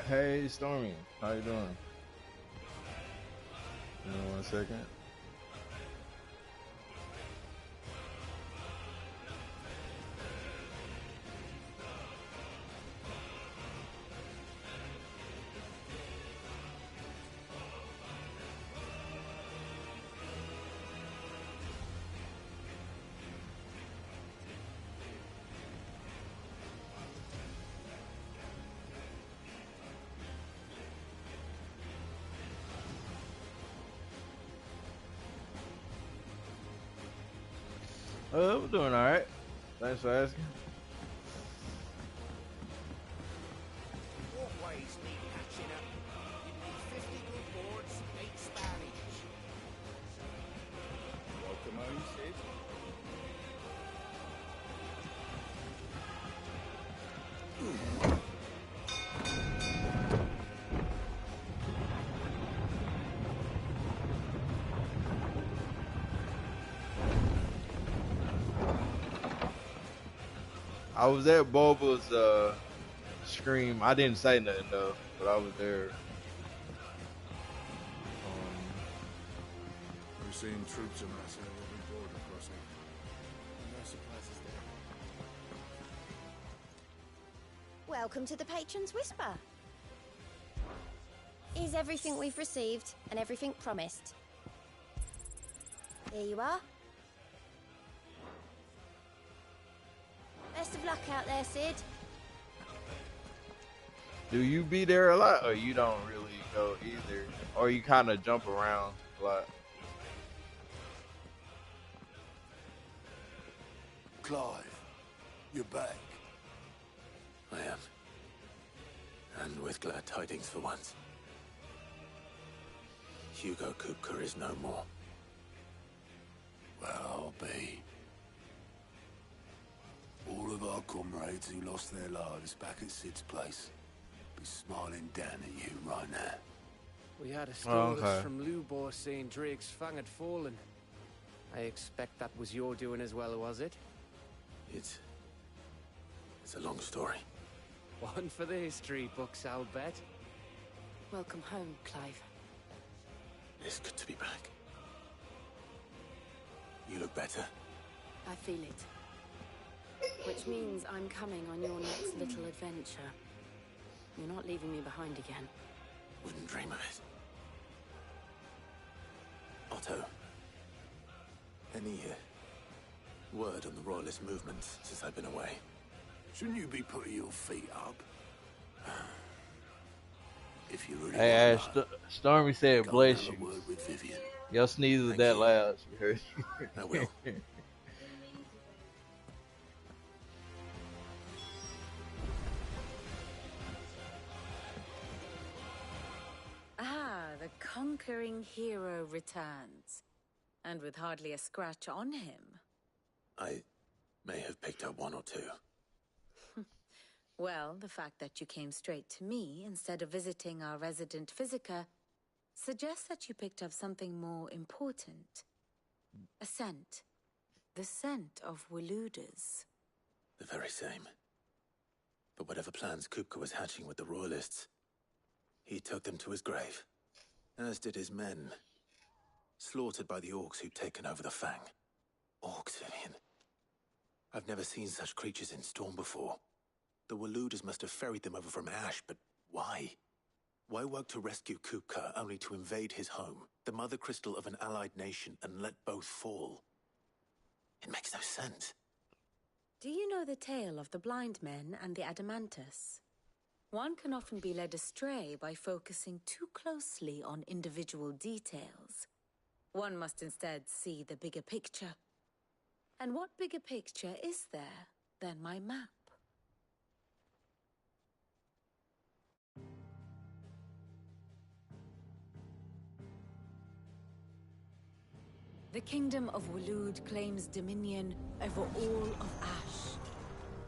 Hey, Stormy, how you doing? Give me 1 second. We're doing all right. Thanks for asking. Walkways need patching up. You need 50 good boards, 8 span each. Welcome home, Sid. I was at Boba's scream. I didn't say nothing though, but I was there. We're seeing troops amassing at every border crossing. No surprises there. Welcome to the Patron's Whisper. Is everything we've received and everything promised? Here you are. Best of luck out there, Sid. Do you be there a lot, or you don't really go either, or you kind of jump around a lot? Clive, you're back. I am. And with glad tidings for once. Hugo Kupka is no more. Well, I'll be. All of our comrades who lost their lives back at Sid's place be smiling down at you right now. We had a stillness okay. from Lubor saying Drake's fang had fallen. I expect that was your doing as well, was it? It's a long story. One for the history books, I'll bet. Welcome home, Clive. It's good to be back. You look better. I feel it. Which means I'm coming on your next little adventure. You're not leaving me behind again. Wouldn't dream of it. Otto. Any word on the Royalist movement since I've been away? Shouldn't you be putting your feet up? If you really Hey, want to Stormy said, go "Bless and have a you." word with Vivian. Your sneeze was Thank that you. loud. She heard you. I will. Ah, the conquering hero returns. And with hardly a scratch on him. I may have picked up one or two. Well, the fact that you came straight to me instead of visiting our resident physiker suggests that you picked up something more important. A scent. The scent of Waludas. The very same. But whatever plans Kupka was hatching with the Royalists, he took them to his grave. As did his men. Slaughtered by the orcs who'd taken over the Fang. Orcs, Vivian. I've never seen such creatures in Storm before. The Waludas must have ferried them over from Ash, but why? Why work to rescue Kupka only to invade his home, the mother crystal of an allied nation, and let both fall? It makes no sense. Do you know the tale of the blind men and the Adamantus? One can often be led astray by focusing too closely on individual details. One must instead see the bigger picture. And what bigger picture is there than my map? The Kingdom of Walud claims dominion over all of Ash.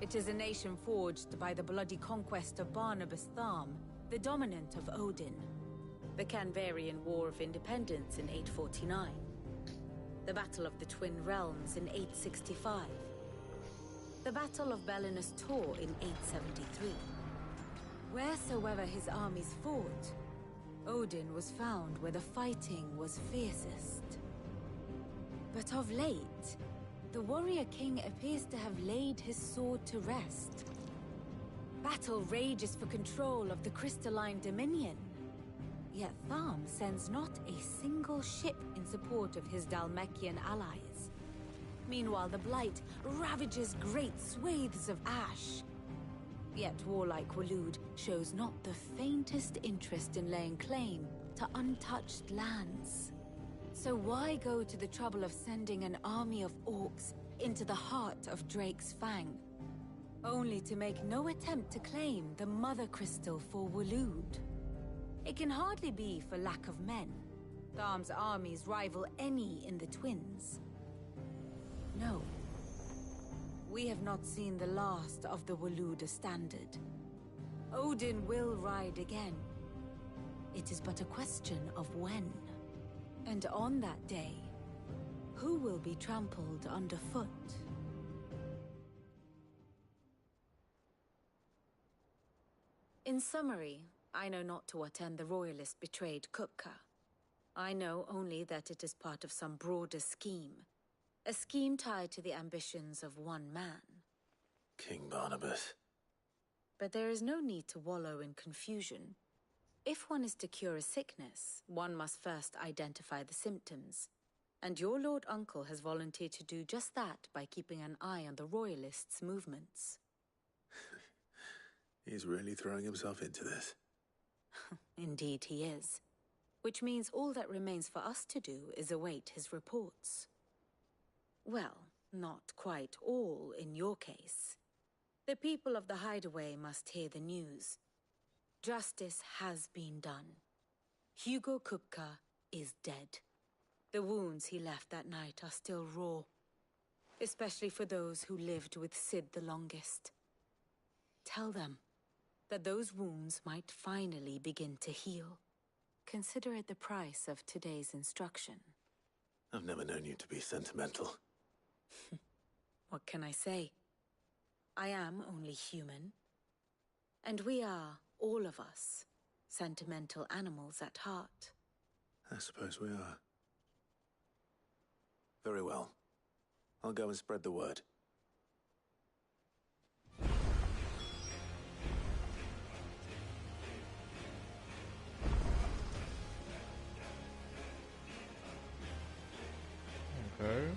It is a nation forged by the bloody conquest of Barnabas Tharm, the dominant of Odin. The Canvarian War of Independence in 849. The Battle of the Twin Realms in 865. The Battle of Belinus Tor in 873. Wheresoever his armies fought, Odin was found where the fighting was fiercest. But of late, the warrior king appears to have laid his sword to rest. Battle rages for control of the crystalline dominion. Yet Tharm sends not a single ship in support of his Dhalmekian allies. Meanwhile, the Blight ravages great swathes of ash. Yet warlike Waloed shows not the faintest interest in laying claim to untouched lands. So why go to the trouble of sending an army of orcs into the heart of Drake's Fang, only to make no attempt to claim the Mother Crystal for Waloed? It can hardly be for lack of men. Tharm's armies rival any in the Twins. No. We have not seen the last of the Waloed standard. Odin will ride again. It is but a question of when. And on that day, who will be trampled underfoot? In summary, I know not to what end the Royalist betrayed Kupka. I know only that it is part of some broader scheme. A scheme tied to the ambitions of one man. King Barnabas. But there is no need to wallow in confusion. If one is to cure a sickness, one must first identify the symptoms. And your Lord Uncle has volunteered to do just that by keeping an eye on the Royalists' movements. He's really throwing himself into this. Indeed he is. Which means all that remains for us to do is await his reports. Well, not quite all in your case. The people of the Hideaway must hear the news. Justice has been done. Hugo Kupka is dead. The wounds he left that night are still raw, especially for those who lived with Sid the longest. Tell them that those wounds might finally begin to heal. Consider it the price of today's instruction. I've never known you to be sentimental. What can I say? I am only human. And we are, all of us, sentimental animals at heart. I suppose we are. Very well. I'll go and spread the word. Okay.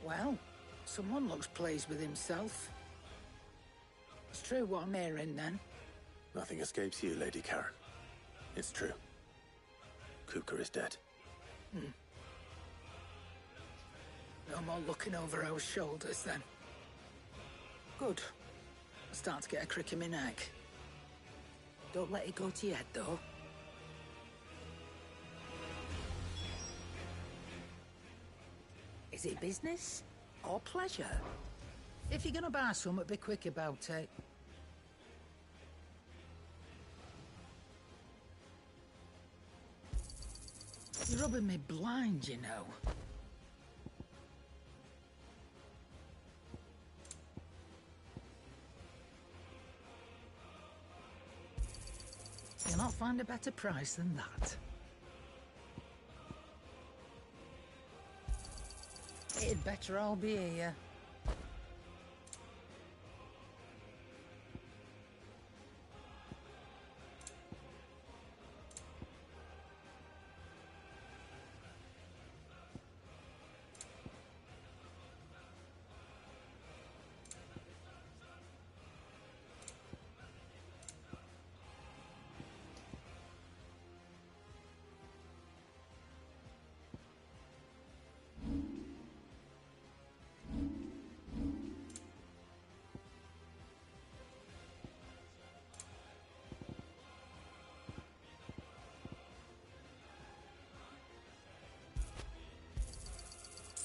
Well, someone looks pleased with himself. It's true what I'm hearing, then. Nothing escapes you, Lady Karen. It's true. Kupka is dead. No more looking over our shoulders, then. Good. I start to get a crick in my neck. Don't let it go to your head, though. Is it business or pleasure? If you're gonna buy something, be quick about it. You're rubbing me blind, you know. You'll not find a better price than that. It'd better all be here.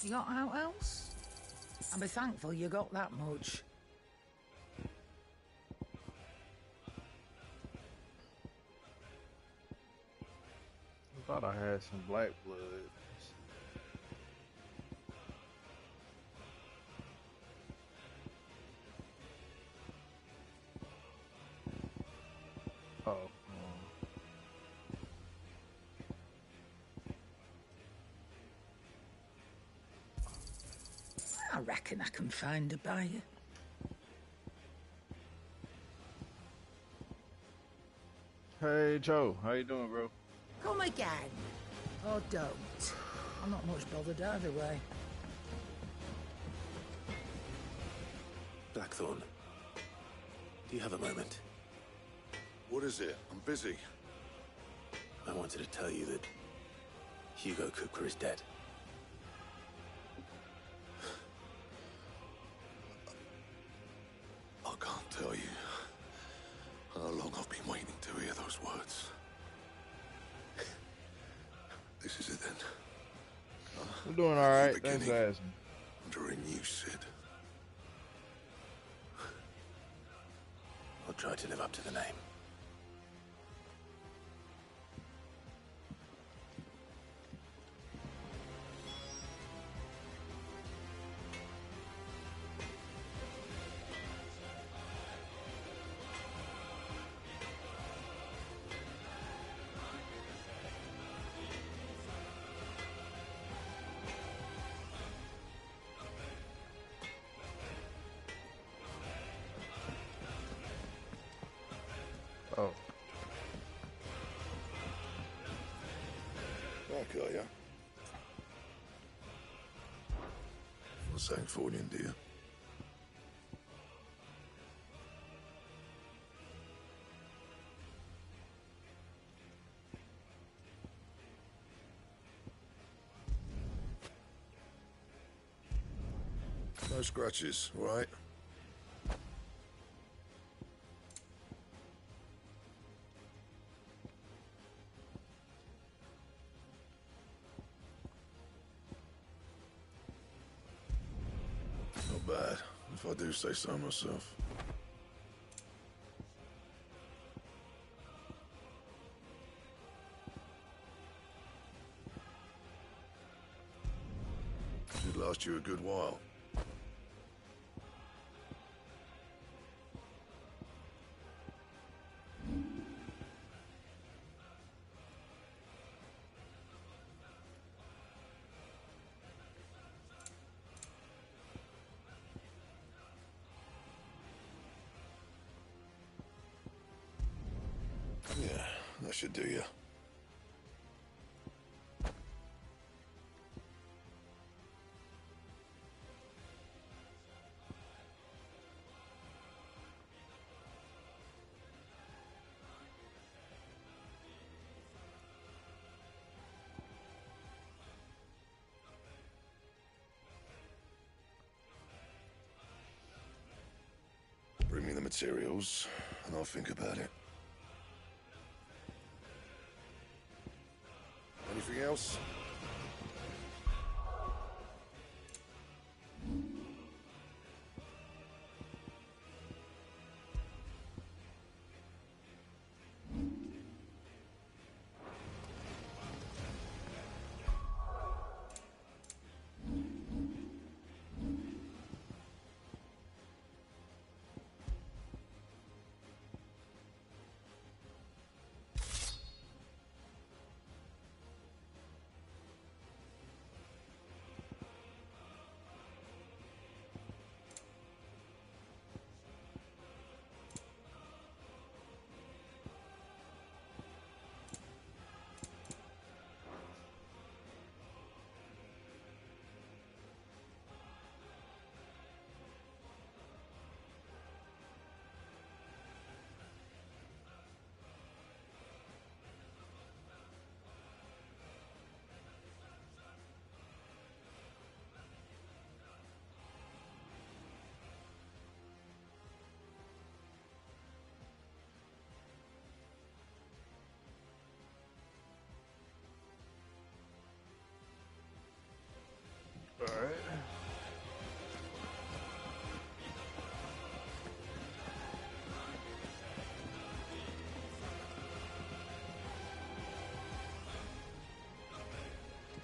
You got out else? I'll be thankful you got that much. I thought I had some black blood. Oh. I reckon I can find a buyer. Hey Joe, how you doing, bro? Come again. Or don't. I'm not much bothered either way. Blackthorn, do you have a moment? What is it? I'm busy. I wanted to tell you that Hugo Cooper is dead. I can't tell you how long I've been waiting to hear those words. This is it then. I'm doing all right. Beginning. Thanks for asking. Under a new Sid. I'll try to live up to the name. Oh. Back, are ya? For St. Fornian, dear. No scratches, right? Not bad, if I do say so myself. Should last you a good while. Yeah, that should do you. Bring me the materials, and I'll think about it. Anything else?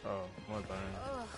Oh, one thing. Ugh,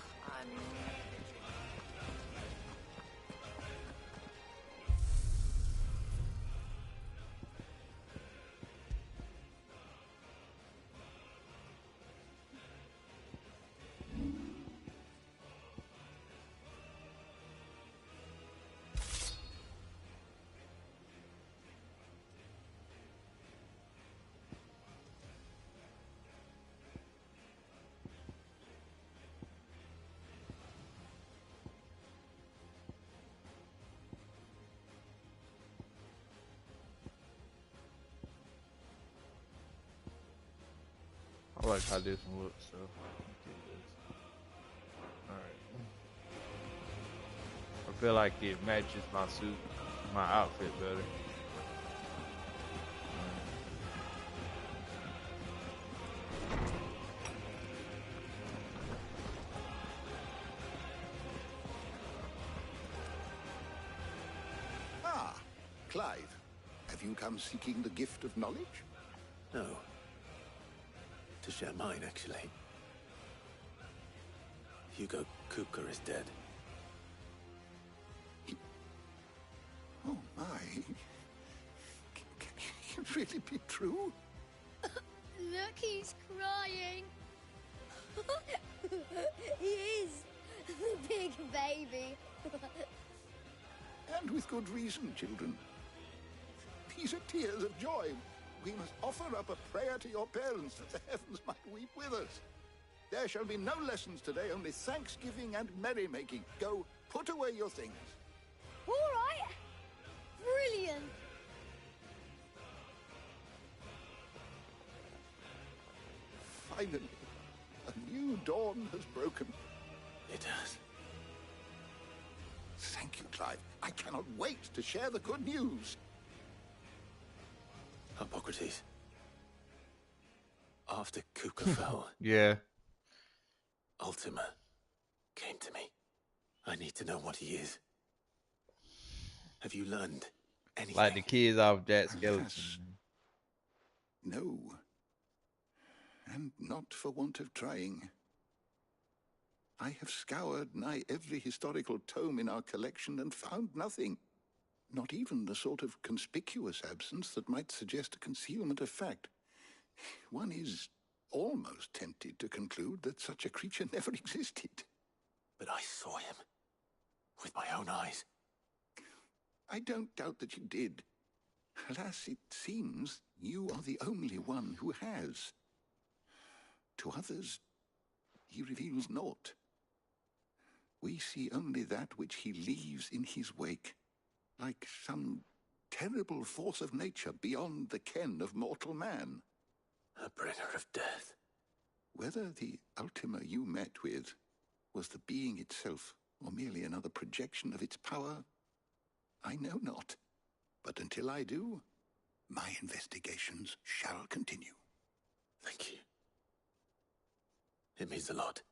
I like how this one looks, so get this. Alright. I feel like it matches my suit, my outfit better. Ah, Clive. Have you come seeking the gift of knowledge? No. To share mine, actually. Hugo Kupka is dead. Oh, my. Can it really be true? look, he's crying. He is. The big baby. And with good reason, children. These are tears of joy. We must offer up a prayer to your parents that the heavens might weep with us. There shall be no lessons today, only thanksgiving and merrymaking. Go, put away your things. All right. Brilliant. Finally, a new dawn has broken. It has. Thank you, Clive. I cannot wait to share the good news. Hippocrates. After Kupka fell, Yeah. Ultima came to me. I need to know what he is. Have you learned anything? Like the kids off Jack Skeleton. Alas, no. And not for want of trying. I have scoured nigh every historical tome in our collection and found nothing. Not even the sort of conspicuous absence that might suggest a concealment of fact. One is almost tempted to conclude that such a creature never existed. But I saw him. With my own eyes. I don't doubt that you did. Alas, it seems you are the only one who has. To others, he reveals naught. We see only that which he leaves in his wake, like some terrible force of nature beyond the ken of mortal man. A bringer of death. Whether the Ultima you met with was the being itself, or merely another projection of its power, I know not. But until I do, my investigations shall continue. Thank you. It means a lot.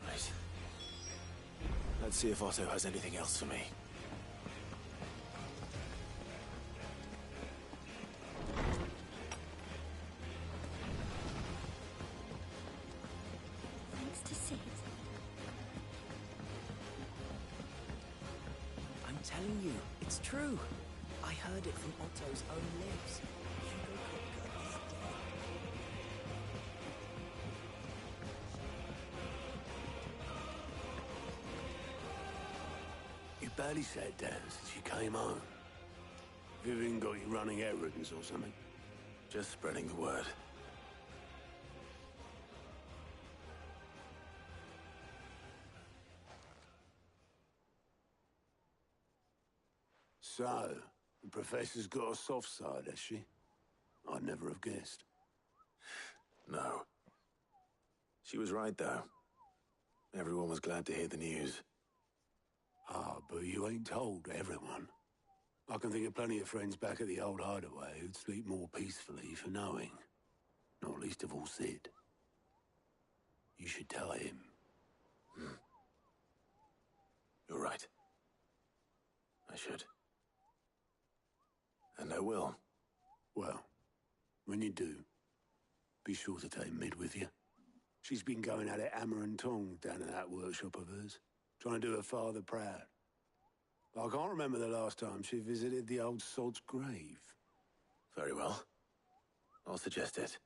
Right. Let's see if Otto has anything else for me. Thanks to Sid. I'm telling you, it's true. I heard it from Otto's own lips. Hugo Kupka is dead. You barely sat down since you came home. Vivian got you running errands or something? Just spreading the word. So, the Professor's got a soft side, has she? I'd never have guessed. No. She was right, though. Everyone was glad to hear the news. Ah, but you ain't told everyone. I can think of plenty of friends back at the old hideaway who'd sleep more peacefully for knowing. Not least of all Sid. You should tell him. You're right. I should. And I will. Well, when you do, be sure to take Mid with you. She's been going at it hammer and tong down at that workshop of hers, trying to do her father proud. I can't remember the last time she visited the old sod's grave. Very well. I'll suggest it.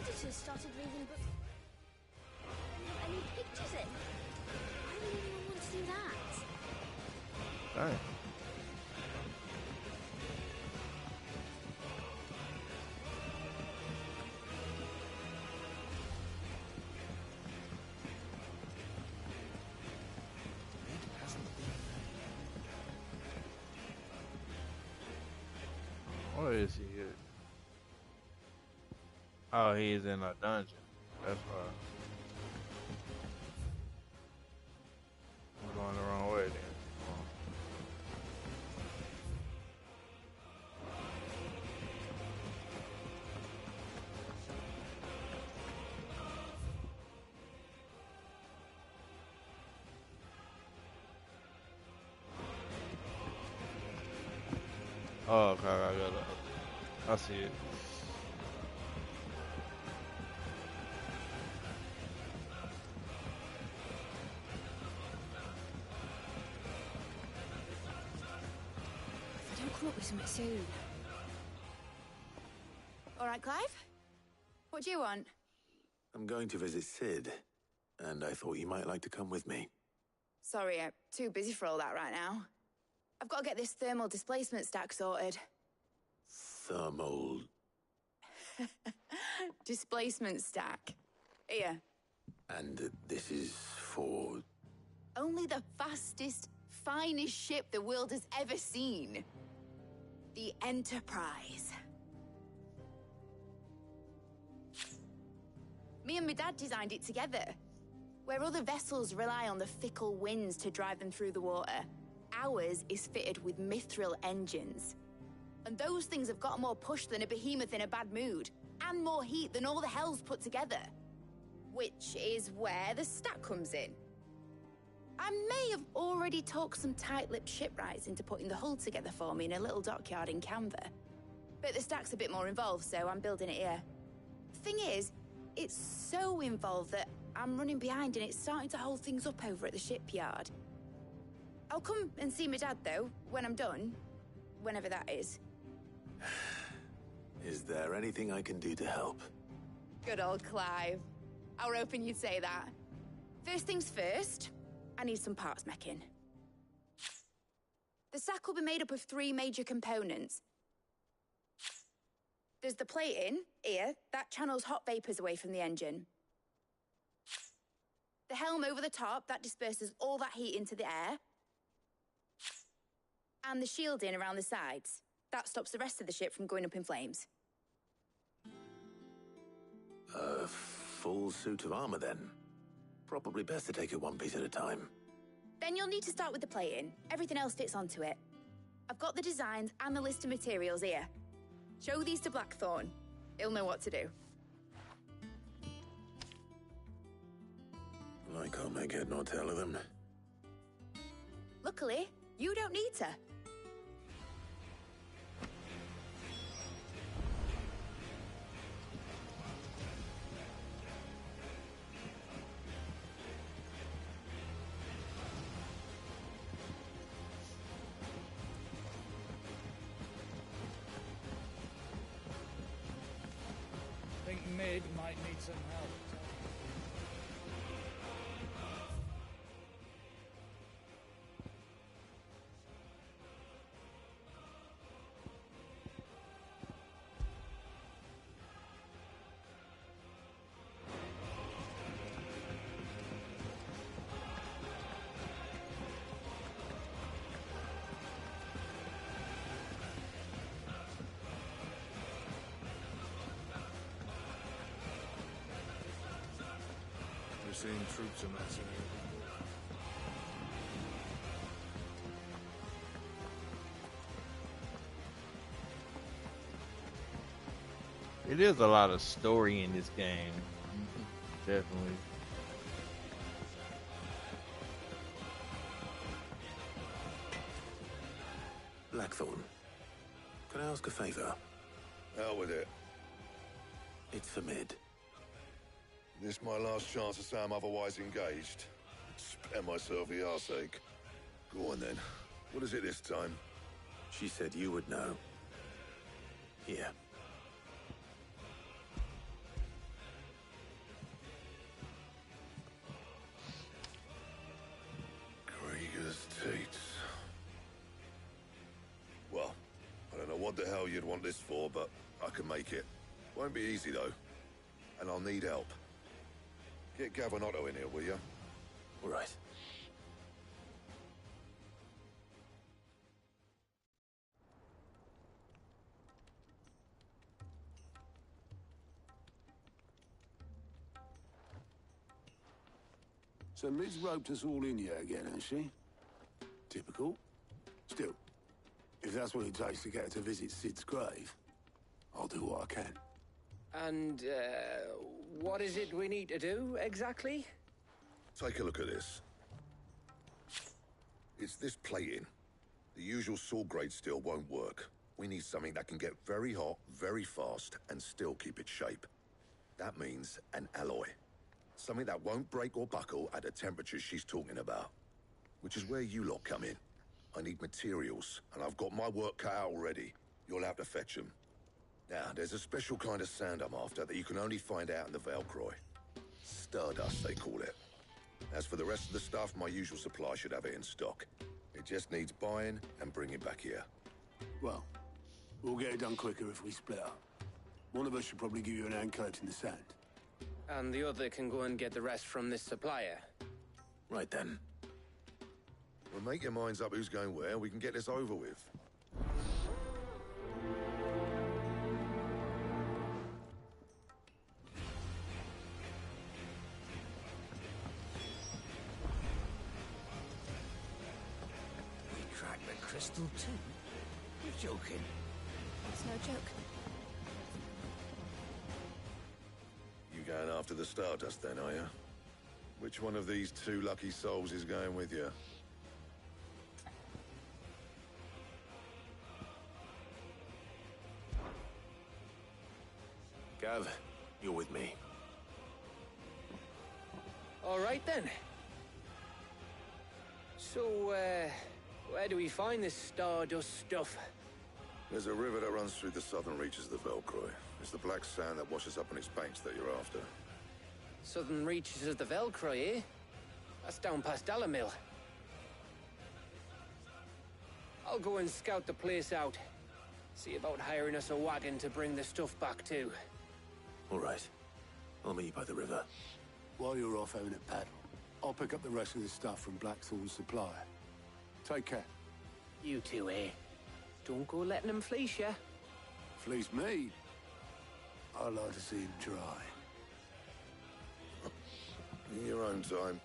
Editors started reading books. Any pictures in? Why would anyone want to do that? Dang. What is he here? Oh, he's in a dungeon. That's why. I'm going the wrong way then. Oh, okay, I got it. I see it. If I don't come up with something soon. All right, Clive? What do you want? I'm going to visit Sid, and I thought you might like to come with me. Sorry, I'm too busy for all that right now. I've got to get this thermal displacement stack sorted. Thermal... Displacement stack. Here. And this is for... Only the fastest, finest ship the world has ever seen. The Enterprise. Me and my dad designed it together. Where other vessels rely on the fickle winds to drive them through the water, ours is fitted with mithril engines. And those things have got more push than a behemoth in a bad mood, and more heat than all the hells put together. Which is where the stack comes in. I may have already talked some tight-lipped shipwrights into putting the hull together for me in a little dockyard in Canva. But the stack's a bit more involved, so I'm building it here. Thing is, it's so involved that I'm running behind and it's starting to hold things up over at the shipyard. I'll come and see my dad, though, when I'm done. Whenever that is. Is there anything I can do to help? Good old Clive. I were hoping you'd say that. First things first, I need some parts meching. The sack will be made up of 3 major components. There's the plating, here, that channels hot vapors away from the engine. The helm over the top, that disperses all that heat into the air. And the shielding around the sides. That stops the rest of the ship from going up in flames. A full suit of armor, then? Probably best to take it one piece at a time. Then you'll need to start with the plating. Everything else fits onto it. I've got the designs and the list of materials here. Show these to Blackthorn. He'll know what to do. I can't make head nor tail of them. Luckily, you don't need to. I think Mid might need some help. seen troops amassing. It is a lot of story in this game. Definitely. Blackthorn, can I ask a favor? Out with it. It's for Mid. This my last chance to say I'm otherwise engaged. Spare myself the arseache. Go on then. What is it this time? She said you would know. Here. Krieger's Tates. Well, I don't know what the hell you'd want this for, but I can make it. Won't be easy, though. And I'll need help. Get Gavin Otto in here, will you? All right. So Mid's roped us all in here again, has she? Typical. Still, if that's what it takes to get her to visit Sid's grave, I'll do what I can. And, what is it we need to do, exactly? Take a look at this. It's this plating. The usual sword grade steel won't work. We need something that can get very hot, very fast, and still keep its shape. That means an alloy. Something that won't break or buckle at the temperatures she's talking about. Which is where you lot come in. I need materials, and I've got my work cut out already. You'll have to fetch them. Now, there's a special kind of sand I'm after that you can only find out in the Velcroy. Stardust, they call it. As for the rest of the stuff, my usual supply should have it in stock. It just needs buying and bringing back here. Well, we'll get it done quicker if we split up. One of us should probably give you an hand coat in the sand. And the other can go and get the rest from this supplier. Right then. Well, make your minds up who's going where, we can get this over with. We cracked the crystal too? You're joking. It's no joke. You going after the Stardust then, are you? Which one of these two lucky souls is going with you? Gav, you're with me. All right, then. So, where do we find this Stardust stuff? There's a river that runs through the southern reaches of the Velcroy. It's the black sand that washes up on its banks that you're after. Southern reaches of the Velcroy, eh? That's down past Alamil. I'll go and scout the place out. See about hiring us a wagon to bring the stuff back to. All right. I'll meet you by the river. While you're off having a paddle, I'll pick up the rest of the stuff from Blackthorn's supplier. Take care. You two, eh? Don't go letting them fleece ya. Fleece me? I'd like to see him try. In your own time.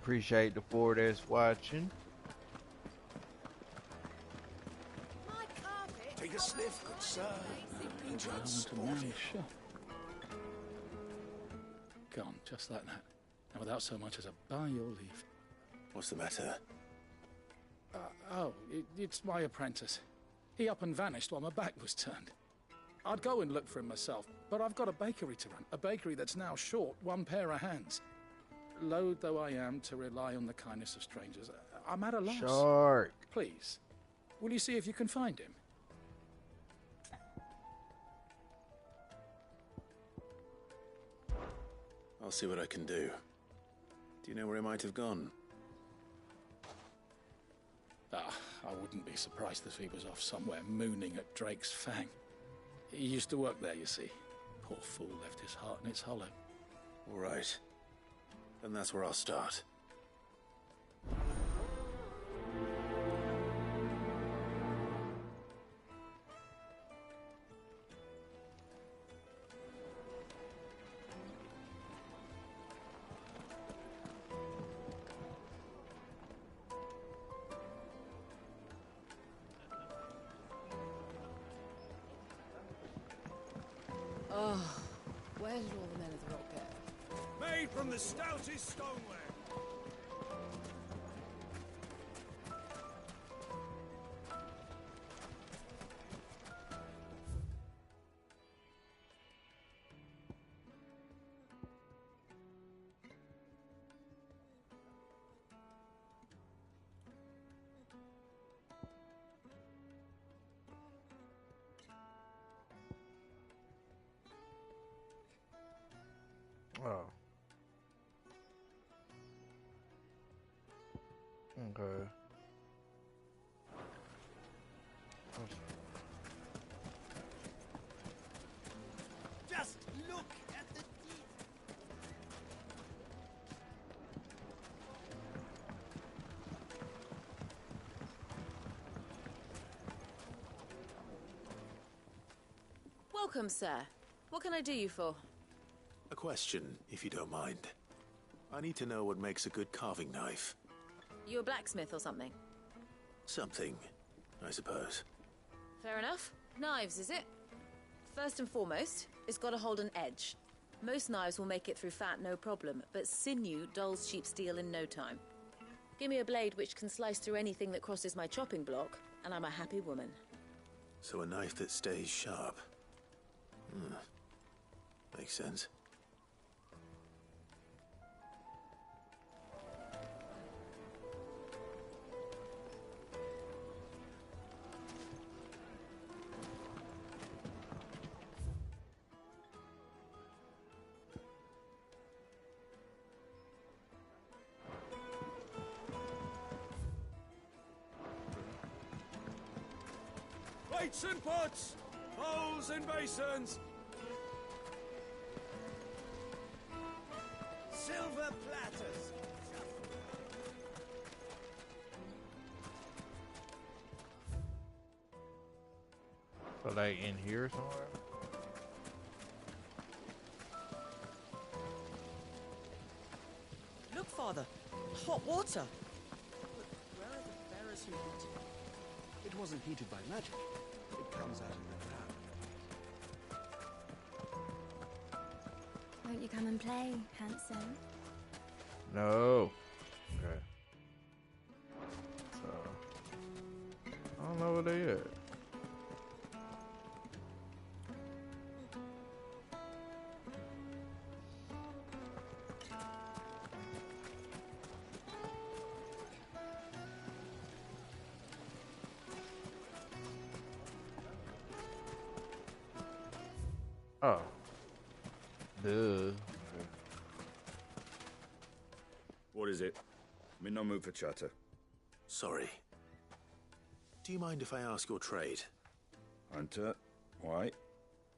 Appreciate the four that's watching. Take a sniff, good sir. Down to my shop. Gone, just like that. And without so much as a by your leave. What's the matter? It's my apprentice. He up and vanished while my back was turned. I'd go and look for him myself, but I've got a bakery to run. A bakery that's now short one pair of hands. loath though I am to rely on the kindness of strangers, I'm at a loss. Shark. Please, will you see if you can find him? I'll see what I can do. Do you know where he might have gone? I wouldn't be surprised if he was off somewhere mooning at Drake's Fang. He used to work there, you see. Poor fool left his heart in its hollow. All right. Then that's where I'll start. Oh, where did all the men of the rock go? Made from the stoutest stoneware. Oh. Okay. Just look at the detail. Welcome, sir. What can I do you for? A question, if you don't mind. I need to know what makes a good carving knife. You a blacksmith or something? Something, I suppose. Fair enough. Knives, is it? First and foremost, it's got to hold an edge. Most knives will make it through fat no problem, but sinew dulls cheap steel in no time. Give me a blade which can slice through anything that crosses my chopping block, and I'm a happy woman. So a knife that stays sharp. Makes sense. Plates and pots, bowls and basins. Silver platters. So like in here somewhere? Look, Father. Hot water. But where are the bearers who heat it? It wasn't heated by magic. It comes out of the ground. Won't you come and play, handsome? No. Okay. So I don't know where they at. Oh. Duh. What is it? I'm in no mood for chatter. Sorry. Do you mind if I ask your trade? Hunter, why?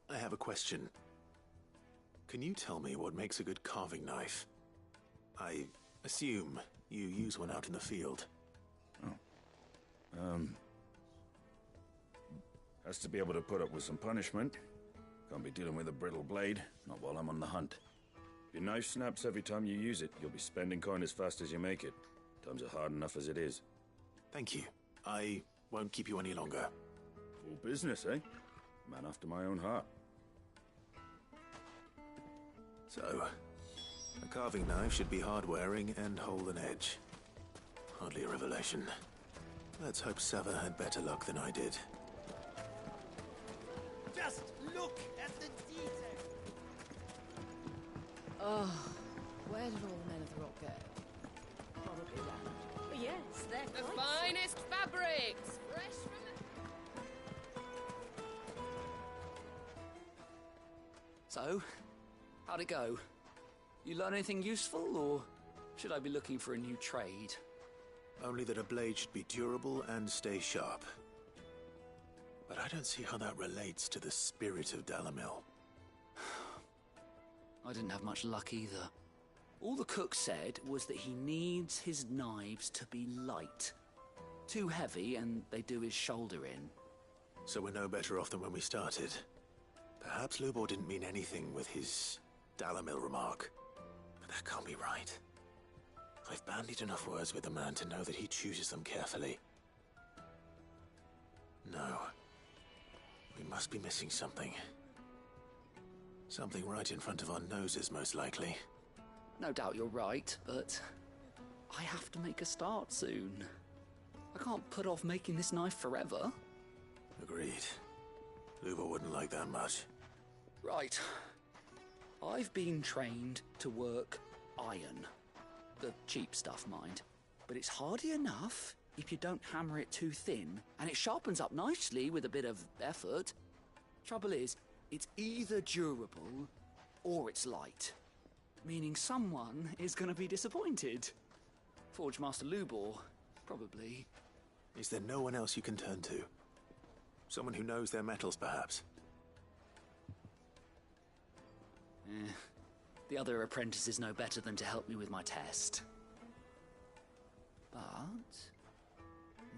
I have a question. Can you tell me what makes a good carving knife? I assume you use one out in the field. Has to be able to put up with some punishment. Can't be dealing with a brittle blade, not while I'm on the hunt. If your knife snaps every time you use it, you'll be spending coin as fast as you make it. Times are hard enough as it is. Thank you. I won't keep you any longer. Full business, eh? Man after my own heart. So, a carving knife should be hard-wearing and hold an edge. Hardly a revelation. Let's hope Sever had better luck than I did. Just look at the detail. Oh, Where did all the men of the rock go? Probably land. But yes, they're The quite finest fabrics, fresh from the... So, how'd it go? You learn anything useful, or should I be looking for a new trade? Only that a blade should be durable and stay sharp. But I don't see how that relates to the spirit of Dalamil. I didn't have much luck either. All the cook said was that he needs his knives to be light. Too heavy and they do his shoulder in. So we're no better off than when we started. Perhaps Lubor didn't mean anything with his Dalamil remark. But that can't be right. I've bandied enough words with the man to know that he chooses them carefully. No. We must be missing something. Something right in front of our noses, most likely. No doubt you're right, but I have to make a start soon. I can't put off making this knife forever. Agreed. Lubor wouldn't like that much. Right. I've been trained to work iron. The cheap stuff, mind. But it's hardy enough if you don't hammer it too thin, and it sharpens up nicely with a bit of effort. Trouble is, it's either durable or it's light. Meaning someone is going to be disappointed. Forge Master Lubor, probably. Is there no one else you can turn to? Someone who knows their metals, perhaps? The other apprentices know better than to help me with my test. But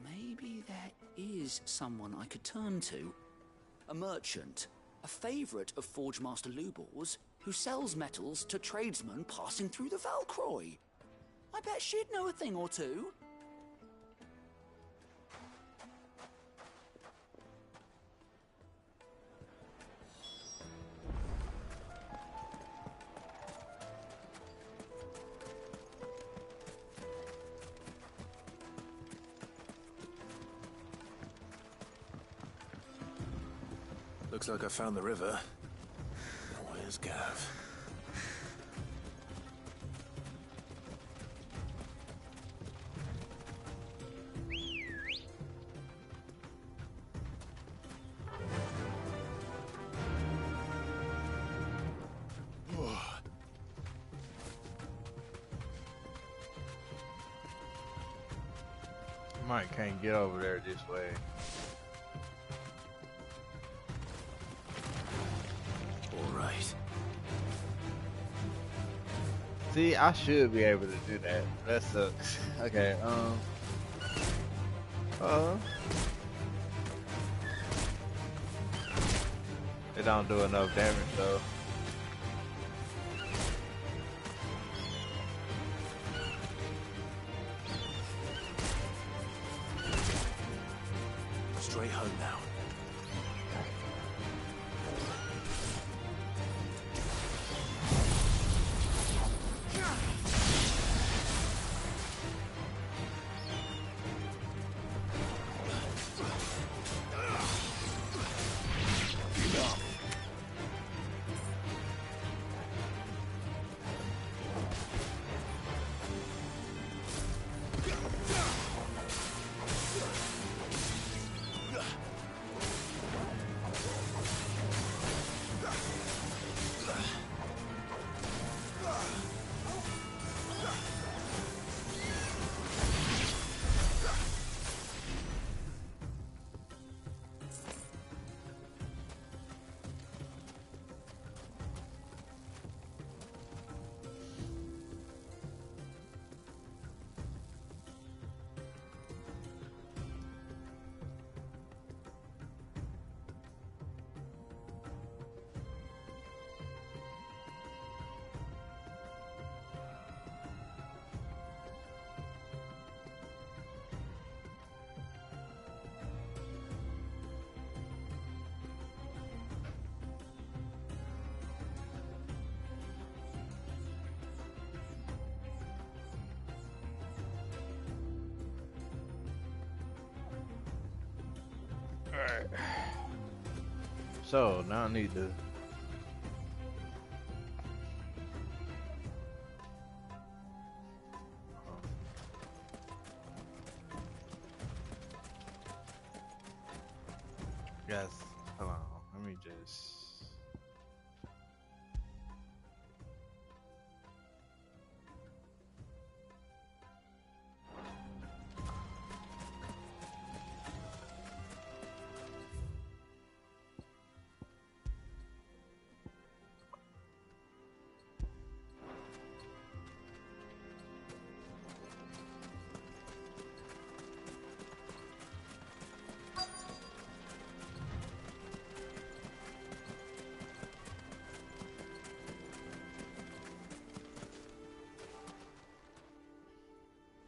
maybe there is someone I could turn to. A merchant, a favourite of Forge Master Lubor's, who sells metals to tradesmen passing through the Valcroy. I bet she'd know a thing or two. Looks like I found the river. Where's Gav? Mike can't get over there this way. All right. See, I should be able to do that. That sucks. Okay, it don't do enough damage though. Straight home now. Alright. So now I need to guess. Hold on. Let me just.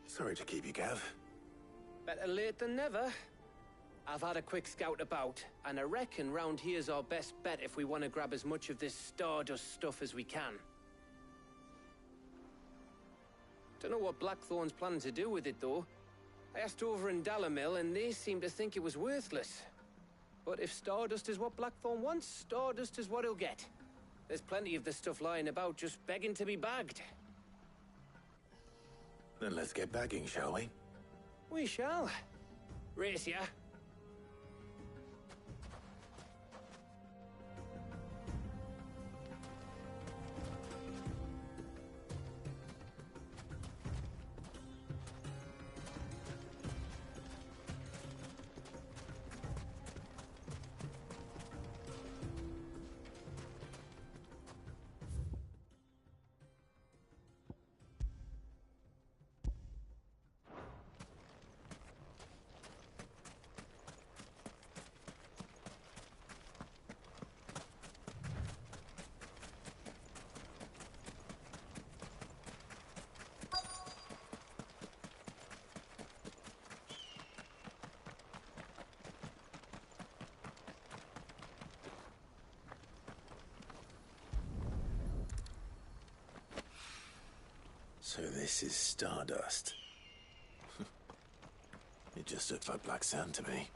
Sorry to keep you, Gav. Better late than never. I've had a quick scout about, and I reckon round here's our best bet if we want to grab as much of this Stardust stuff as we can. Don't know what Blackthorn's planning to do with it, though. I asked over in Dalamil, and they seem to think it was worthless. But if Stardust is what Blackthorn wants, Stardust is what he'll get. There's plenty of this stuff lying about, just begging to be bagged. Then let's get bagging, shall we? We shall. Race ya. So this is Stardust. It just looks like black sand to me.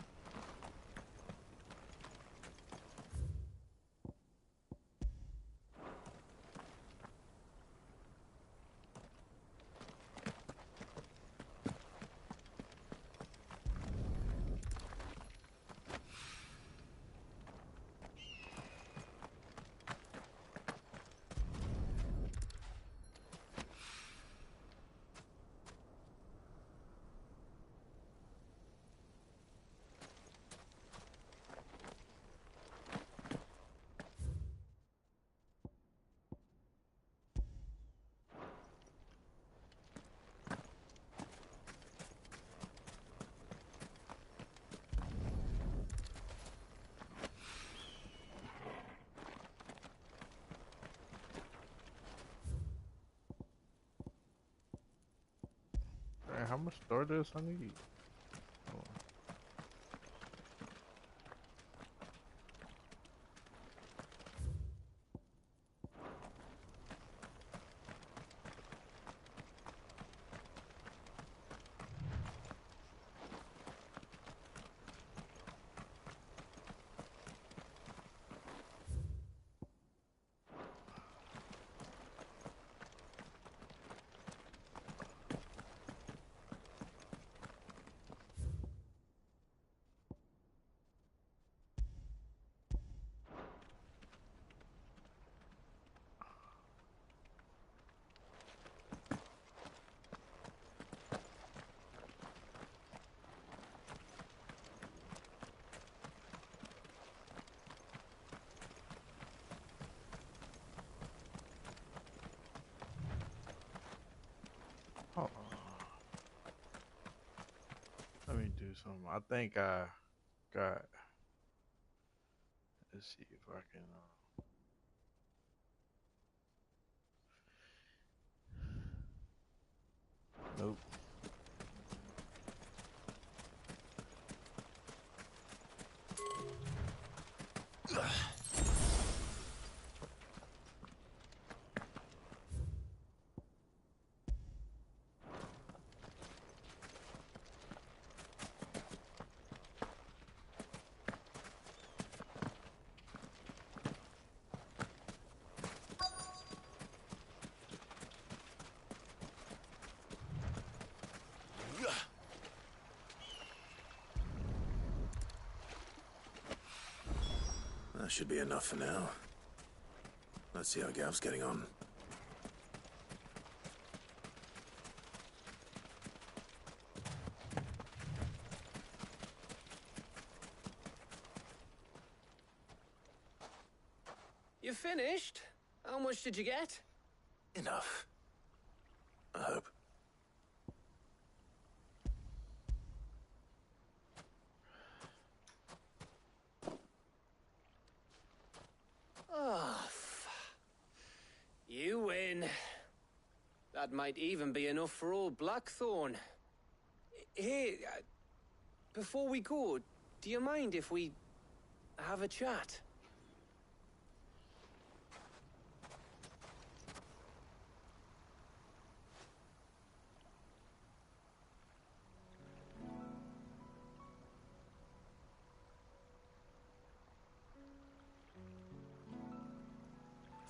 Man, how much Stardust I need? Oh. Hold on. Let me do something. I think I got. Let's see if I can. Nope. That should be enough for now. Let's see how Gav's getting on. You finished? How much did you get? Enough. I hope. Oh, you win. That might even be enough for old Blackthorn. Hey, before we go, do you mind if we have a chat?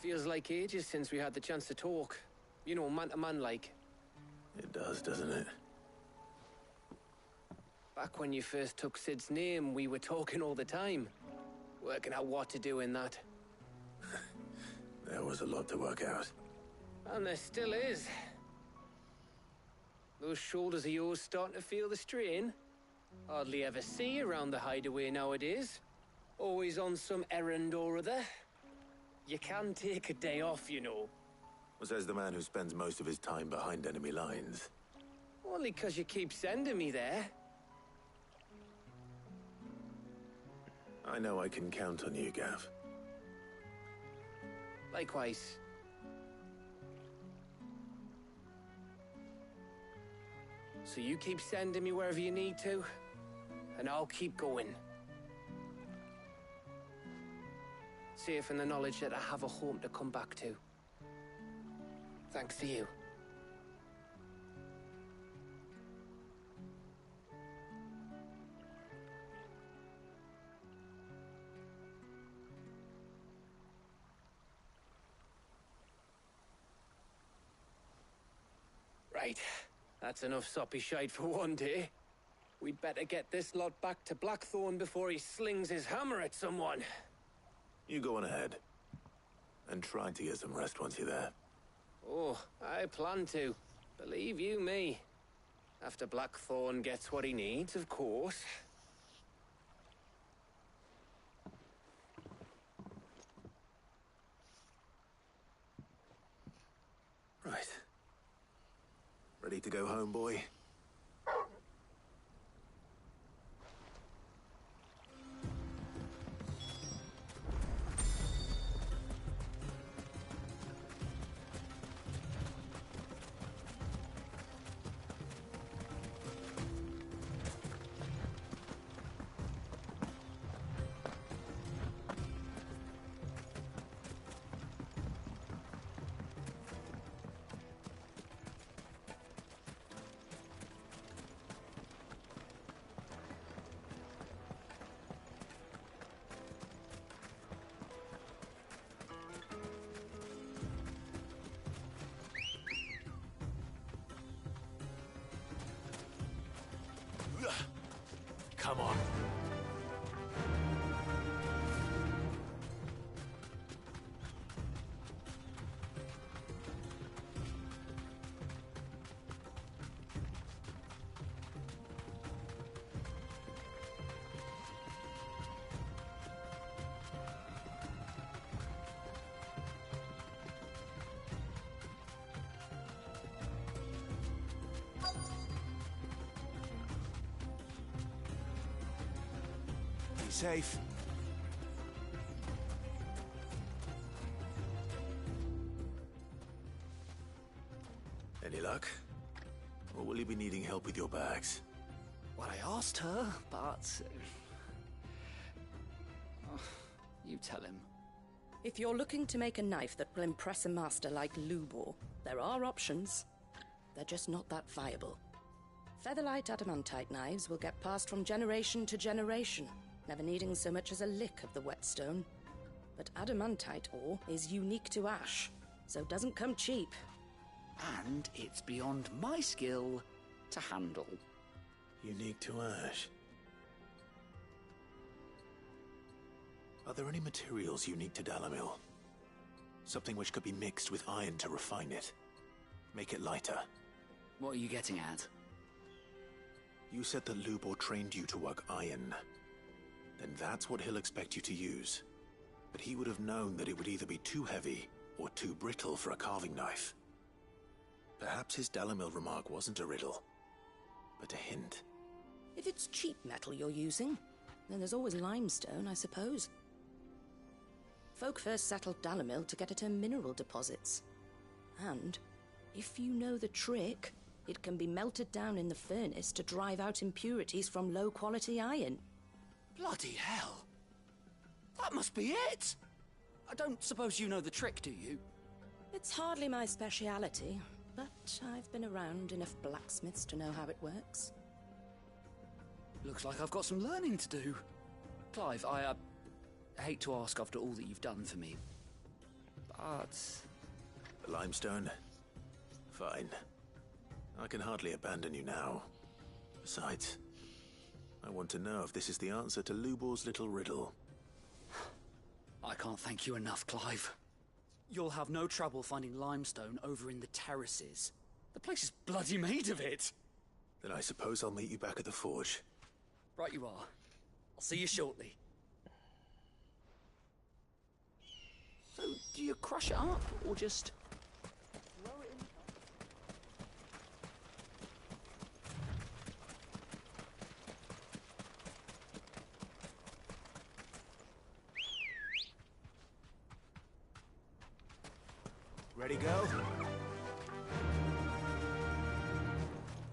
Feels like ages since we had the chance to talk. You know, man to man like. It does, doesn't it? Back when you first took Sid's name, we were talking all the time. Working out what to do in that. There was a lot to work out. And there still is. Those shoulders of yours starting to feel the strain. Hardly ever see you around the hideaway nowadays. Always on some errand or other. You can take a day off, you know. Says the man who spends most of his time behind enemy lines. Only 'cause you keep sending me there. I know I can count on you, Gav. Likewise. So you keep sending me wherever you need to, and I'll keep going. Safe in the knowledge that I have a home to come back to. Thanks to you. Right. That's enough soppy shite for one day. We'd better get this lot back to Blackthorn before he slings his hammer at someone. You go on ahead. And try to get some rest once you're there. Oh, I plan to. Believe you me. After Blackthorn gets what he needs, of course. Right. Ready to go home, boy? Come on. Be safe. Any luck? Or will you be needing help with your bags? Well, I asked her, but... you tell him. If you're looking to make a knife that will impress a master like Lubor, there are options. They're just not that viable. Featherlight adamantite knives will get passed from generation to generation, never needing so much as a lick of the whetstone. But adamantite ore is unique to ash, so doesn't come cheap. And it's beyond my skill to handle. Unique to ash. Are there any materials unique to Dalamil? Something which could be mixed with iron to refine it. Make it lighter. What are you getting at? You said that Lubor trained you to work iron. Then that's what he'll expect you to use. But he would have known that it would either be too heavy or too brittle for a carving knife. Perhaps his Dalamil remark wasn't a riddle, but a hint. If it's cheap metal you're using, then there's always limestone, I suppose. Folk first settled Dalamil to get at her mineral deposits. And, if you know the trick, it can be melted down in the furnace to drive out impurities from low-quality iron. Bloody hell! That must be it! I don't suppose you know the trick, do you? It's hardly my speciality, but I've been around enough blacksmiths to know how it works. Looks like I've got some learning to do. Clive, I hate to ask after all that you've done for me, but... The limestone? Fine. I can hardly abandon you now. Besides, I want to know if this is the answer to Lubor's little riddle. I can't thank you enough, Clive. You'll have no trouble finding limestone over in the terraces. The place is bloody made of it. Then I suppose I'll meet you back at the forge. Right you are. I'll see you shortly. So, do you crush it up, or just... throw it in? Ready, go?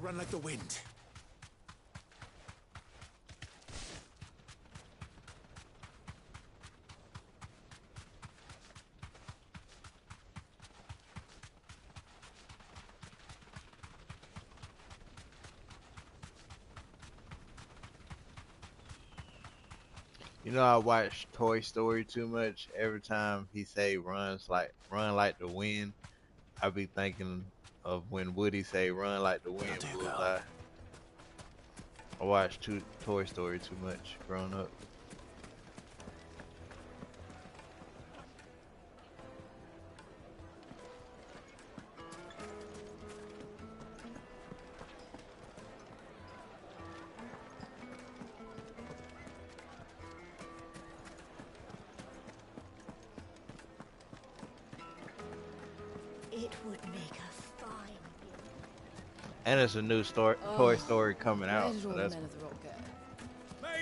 Run like the wind. You know, I watch Toy Story too much. Every time he say run like the wind, I be thinking of when Woody say run like the wind. Bullseye. I watched Toy Story too much growing up. It would make a fine. And it's a new Toy Story coming out. So that's,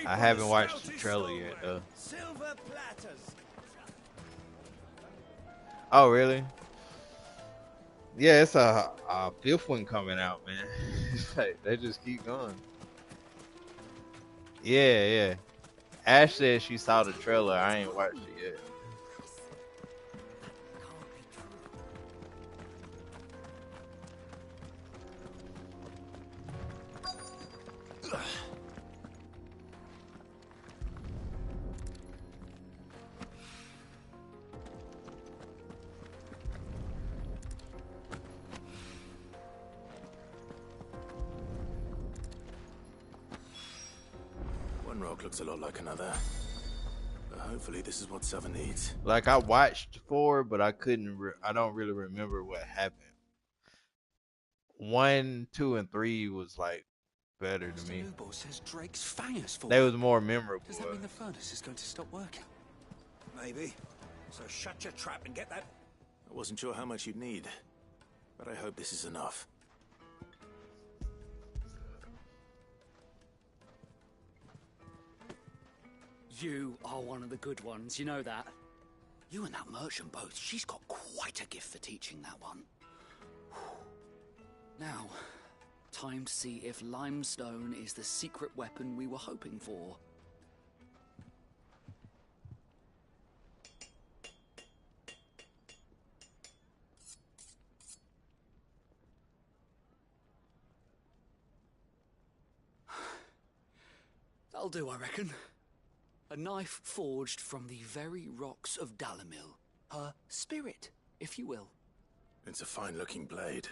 I haven't watched the trailer yet though. Silver platters. Oh really? Yeah, it's a fifth one coming out, man. It's like, they just keep going. Yeah. Ash said she saw the trailer. I ain't watched it yet. One rock looks a lot like another. But hopefully this is what Seven needs. Like I watched 4, but I couldn't. I don't really remember what happened. 1, 2, and 3 was like better to me. Lubor says Drake's Fang is full. They was more memorable. Does that mean the furnace is going to stop working? Maybe. So shut your trap and get that... I wasn't sure how much you'd need, but I hope this is enough. You are one of the good ones, you know that. You and that merchant both, she's got quite a gift for teaching that one. Now, time to see if limestone is the secret weapon we were hoping for. That'll do, I reckon. A knife forged from the very rocks of Dalamil. Her spirit, if you will. It's a fine-looking blade.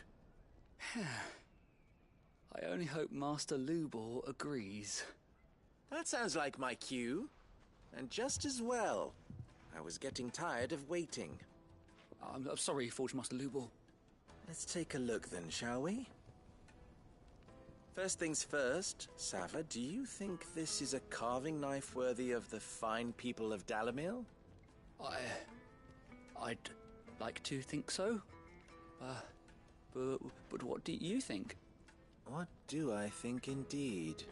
I only hope Master Lubor agrees. That sounds like my cue. And just as well. I was getting tired of waiting. I'm sorry, Forge Master Lubor. Let's take a look then, shall we? First things first, Sava, do you think this is a carving knife worthy of the fine people of Dalamil? I'd like to think so. But what do you think? What do I think indeed?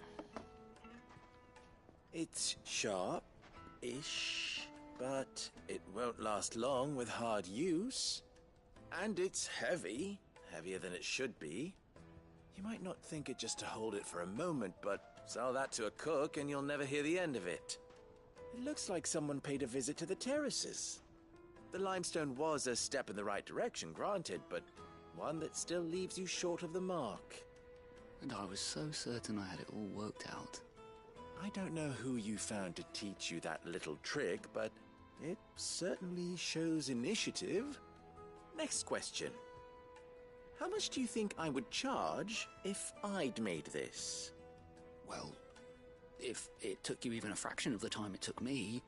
It's sharp-ish, but it won't last long with hard use. And it's heavy, heavier than it should be. You might not think it just to hold it for a moment, but sell that to a cook and you'll never hear the end of it. It looks like someone paid a visit to the terraces. The limestone was a step in the right direction, granted, but one that still leaves you short of the mark. And I was so certain I had it all worked out. I don't know who you found to teach you that little trick, but it certainly shows initiative. Next question. How much do you think I would charge if I'd made this? Well, if it took you even a fraction of the time it took me,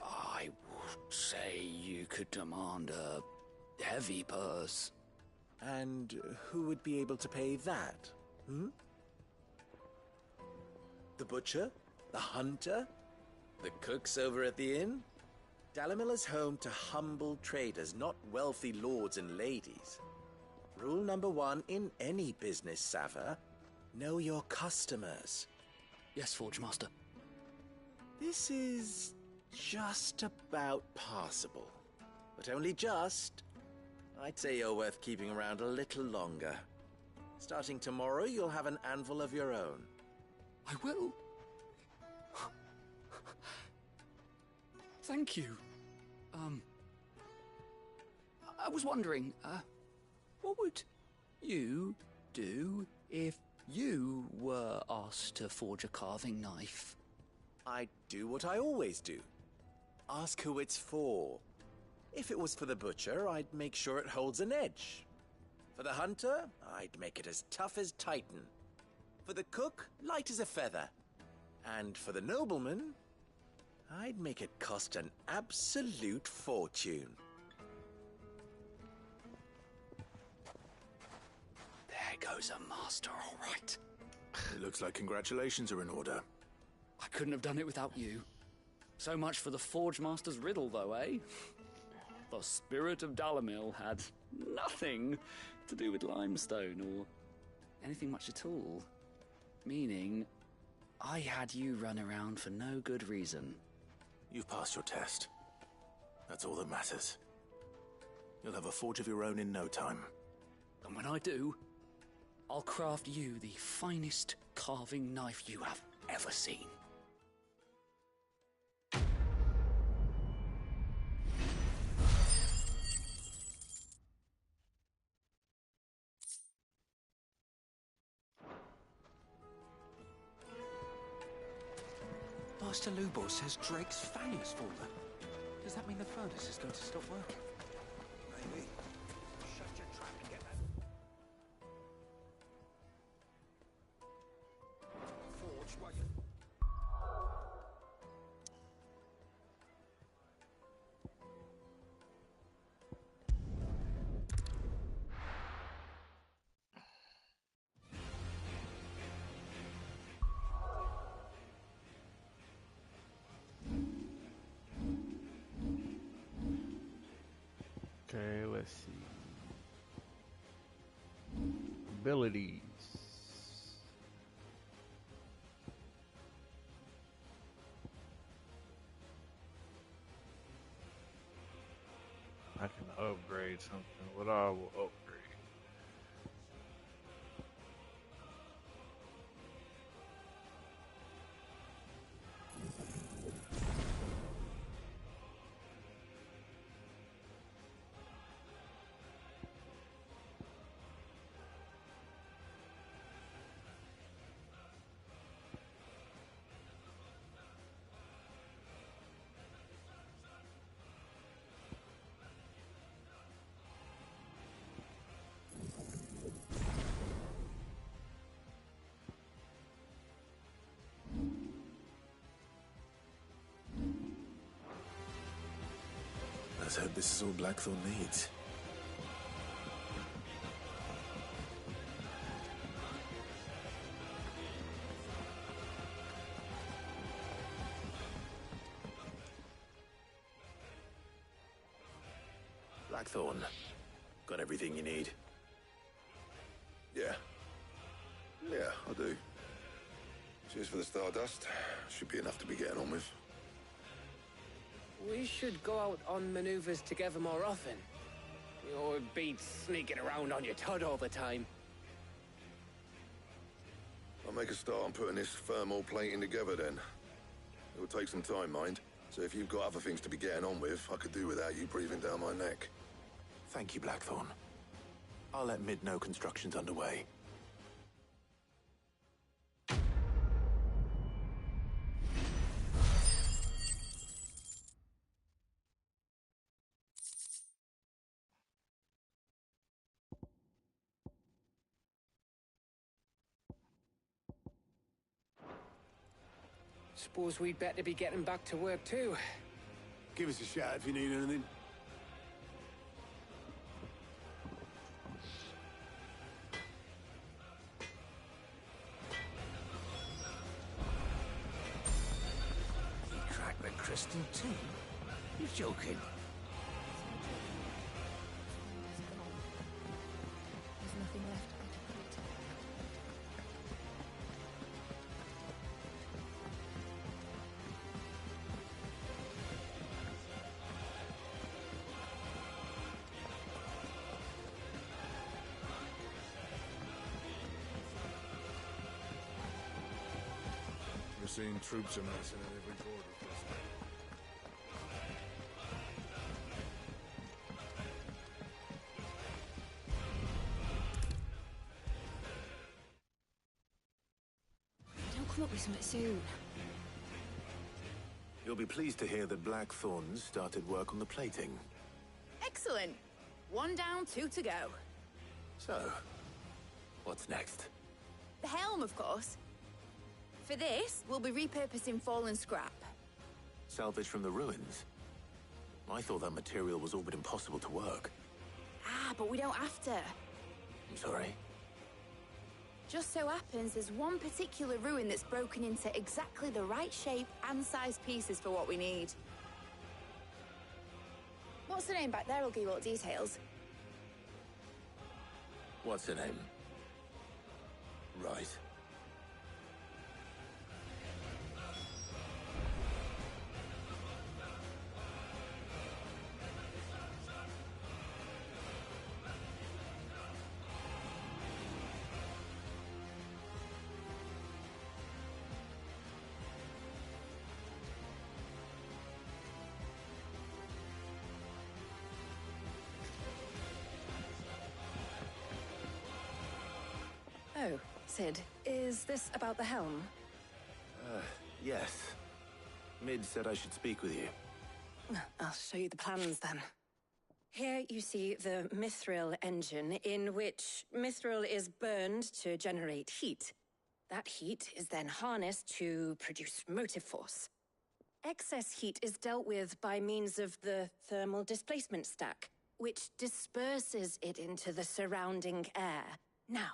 I would say you could demand a heavy purse. And who would be able to pay that? The butcher? The hunter? The cooks over at the inn? Dalamil is home to humble traders, not wealthy lords and ladies. Rule number 1 in any business, Sava. Know your customers. Yes, Forge Master. This is just about passable. But only just. I'd say you're worth keeping around a little longer. Starting tomorrow, you'll have an anvil of your own. I will. Thank you. I was wondering, what would you do if you were asked to forge a carving knife? I'd do what I always do. Ask who it's for. If it was for the butcher, I'd make sure it holds an edge. For the hunter, I'd make it as tough as Titan. For the cook, light as a feather. And for the nobleman, I'd make it cost an absolute fortune. There goes a master, all right. It looks like congratulations are in order. I couldn't have done it without you. So much for the Forge Master's riddle, though, eh? The spirit of Dalamil had nothing to do with limestone or anything much at all. Meaning, I had you run around for no good reason. You've passed your test. That's all that matters. You'll have a forge of your own in no time. And when I do, I'll craft you the finest carving knife you have ever seen. Master Lubor says Drake's fang has fallen. Does that mean the furnace is going to stop working? Maybe. Shut your trap and get that forge while you... Okay, let's see. Abilities. I can upgrade something. What I will upgrade? Let's hope this is all Blackthorn needs. Blackthorn, got everything you need? Yeah. Yeah, I do. Cheers for the stardust. Should be enough to be getting on with. We should go out on maneuvers together more often. Or beat sneaking around on your Todd all the time. I'll make a start on putting this thermal plating together then. It'll take some time, mind. So if you've got other things to be getting on with, I could do without you breathing down my neck. Thank you, Blackthorn. I'll let Mid know construction's underway. Suppose we'd better be getting back to work too. Give us a shout if you need anything. You cracked the crystal too? You're joking. There's nothing left but to put it. We're seeing troops amassing at every border post. Don't come up with something soon. You'll be pleased to hear that Blackthorn started work on the plating. Excellent. 1 down, 2 to go. So, what's next? The helm, of course. For this, we'll be repurposing fallen scrap. Salvage from the ruins? I thought that material was all but impossible to work. Ah, but we don't have to. I'm sorry. Just so happens there's one particular ruin that's broken into exactly the right shape and size pieces for what we need. What's the name back there? I'll give you all the details. What's her name? Right. Oh, Sid, is this about the helm? Yes. Mid said I should speak with you. I'll show you the plans then. Here you see the mithril engine, in which mithril is burned to generate heat. That heat is then harnessed to produce motive force. Excess heat is dealt with by means of the thermal displacement stack, which disperses it into the surrounding air. Now,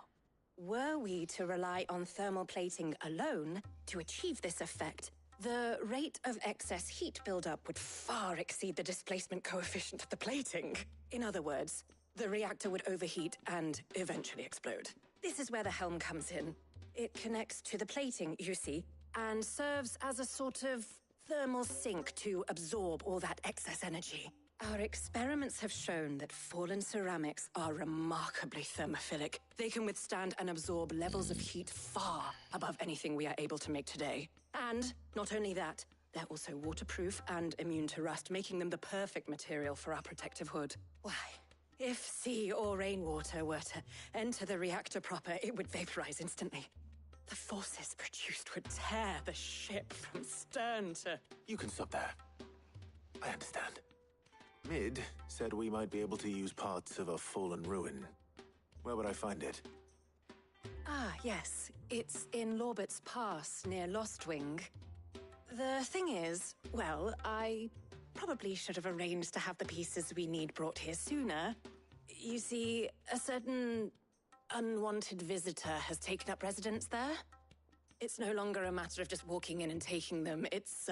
were we to rely on thermal plating alone to achieve this effect, the rate of excess heat buildup would far exceed the displacement coefficient of the plating. In other words, the reactor would overheat and eventually explode. This is where the helm comes in. It connects to the plating, you see, and serves as a sort of thermal sink to absorb all that excess energy. Our experiments have shown that fallen ceramics are remarkably thermophilic. They can withstand and absorb levels of heat far above anything we are able to make today. And not only that, they're also waterproof and immune to rust, making them the perfect material for our protective hood. Why, if sea or rainwater were to enter the reactor proper, it would vaporize instantly. The forces produced would tear the ship from stern to... You can stop there. I understand. Mid said we might be able to use parts of a fallen ruin. Where would I find it? Ah, yes. It's in Lorbert's Pass, near Lostwing. The thing is, well, I probably should have arranged to have the pieces we need brought here sooner. You see, a certain unwanted visitor has taken up residence there. It's no longer a matter of just walking in and taking them. It's,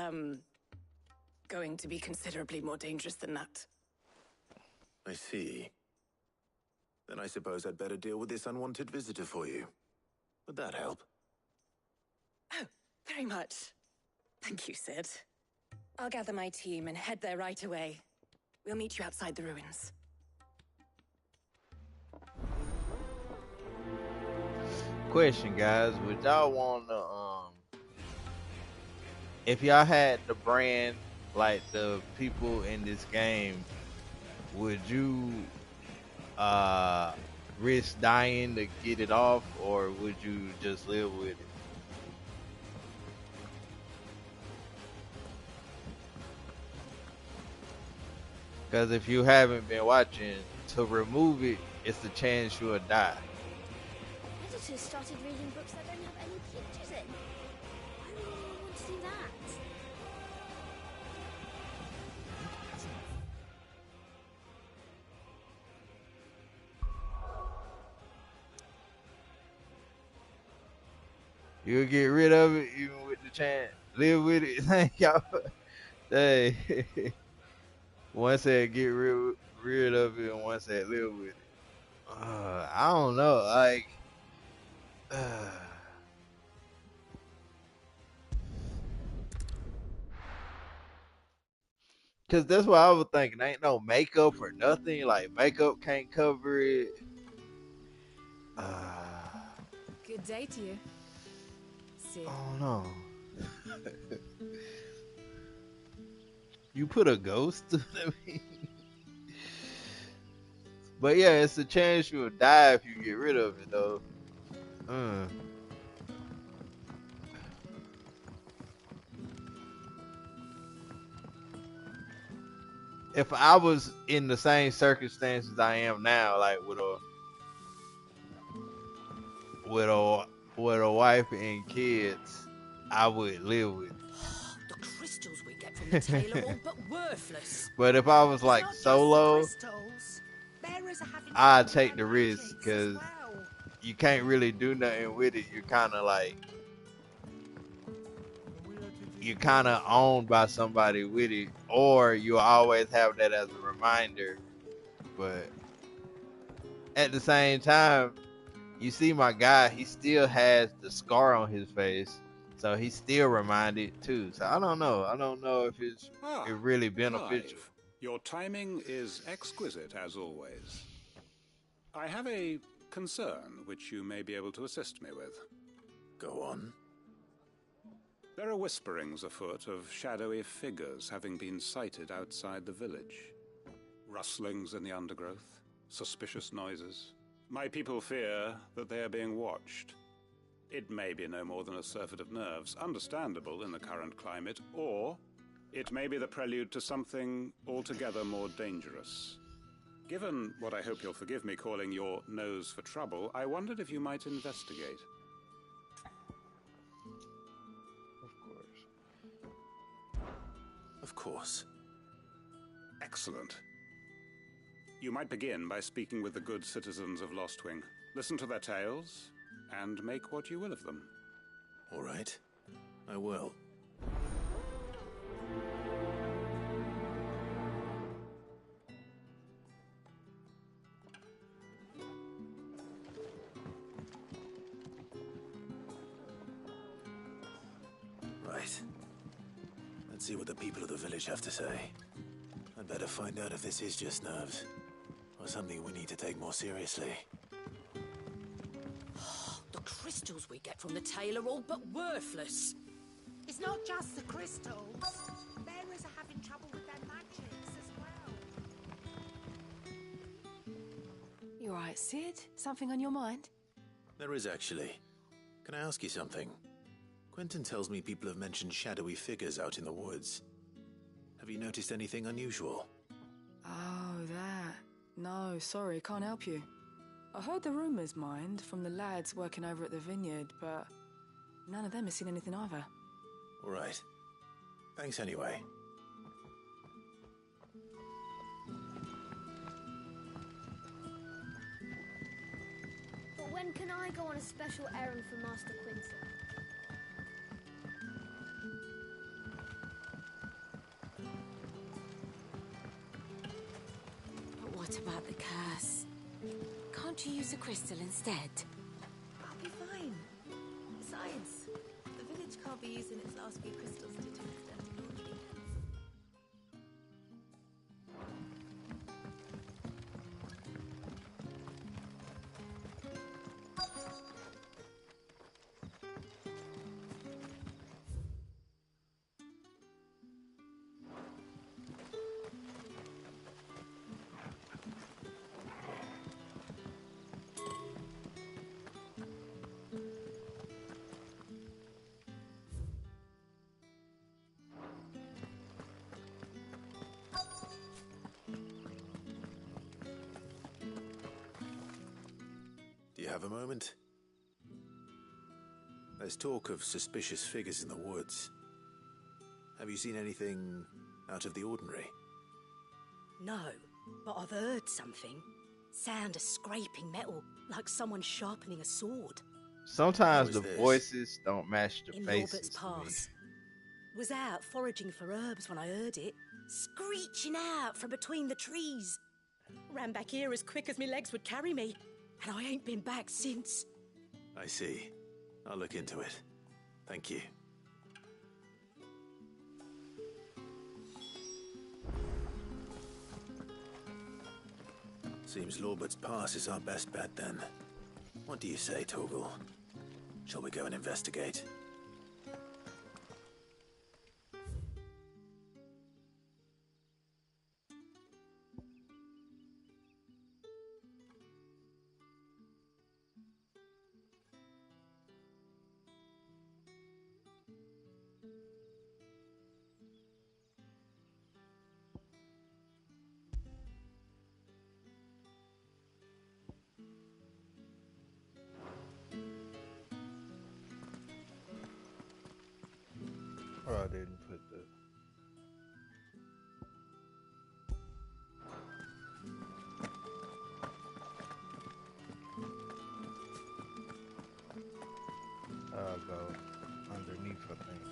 going to be considerably more dangerous than that. I see. Then I suppose I'd better deal with this unwanted visitor for you. Would that help? Oh, very much. Thank you, Sid. I'll gather my team and head there right away. We'll meet you outside the ruins. Question, guys. Would y'all want to, if y'all had the brand like the people in this game, would you risk dying to get it off, or would you just live with it? Because if you haven't been watching, to remove it, it's the chance you'll die. Editors started reading books that don't have any pictures in. Why would anyone want to do that? You'll get rid of it even with the chance. Live with it. Thank y'all. Hey. One said get rid of it, and one said live with it. I don't know. Like, cause that's what I was thinking. Ain't no makeup or nothing. Like makeup can't cover it. Good day to you. Sid. Oh no. You put a ghost to me. But yeah, it's a chance you'll die if you get rid of it though. If I was in the same circumstances I am now, like with a wife and kids, I would live with it. The crystals we get from the tail are all but worthless. But if I was like solo, Bearers are having I'd trouble take with the their risk magics as because well. you can't really do nothing with it. You're kind of owned by somebody with it, or you always have that as a reminder. But at the same time, you see my guy, he still has the scar on his face, so he's still reminded too. So I don't know. I don't know if it's really beneficial. Clive, your timing is exquisite as always. I have a concern which you may be able to assist me with. Go on. There are whisperings afoot of shadowy figures having been sighted outside the village. Rustlings in the undergrowth, suspicious noises. My people fear that they are being watched. It may be no more than a surfeit of nerves, understandable in the current climate, or it may be the prelude to something altogether more dangerous. Given what I hope you'll forgive me calling your nose for trouble, I wondered if you might investigate. Of course. Excellent. You might begin by speaking with the good citizens of Lostwing. Listen to their tales, and make what you will of them. All right. I will. Right. Let's see what the people of the village have to say. I'd better find out if this is just nerves, or something we need to take more seriously. The crystals we get from the tail are all but worthless. It's not just the crystals. Bearers are having trouble with their magics as well. You all right, Sid? Something on your mind? There is actually. Can I ask you something? Quentin tells me people have mentioned shadowy figures out in the woods. Have you noticed anything unusual? Oh, that. No, sorry, can't help you. I heard the rumours, mind, from the lads working over at the vineyard, but none of them has seen anything either. All right. Thanks anyway. When can I go on a special errand for Master Quinton? But what about the curse? Can't you use a crystal instead? I'll be fine. Besides, the village can't be using its last few crystals to do its dirty laundry. Do you have a moment? There's talk of suspicious figures in the woods. Have you seen anything out of the ordinary? No, but I've heard something. Sound of scraping metal, like someone sharpening a sword. Sometimes What the was this? voices don't match the In faces. Norbert's to me. Pass. Was out foraging for herbs when I heard it, screeching out from between the trees. Ran back here as quick as my legs would carry me, and I ain't been back since. I see. I'll look into it. Thank you. Seems Lorbert's Pass is our best bet then. What do you say, Torgal? Shall we go and investigate? Oh, I didn't put the. I'll go underneath, I think.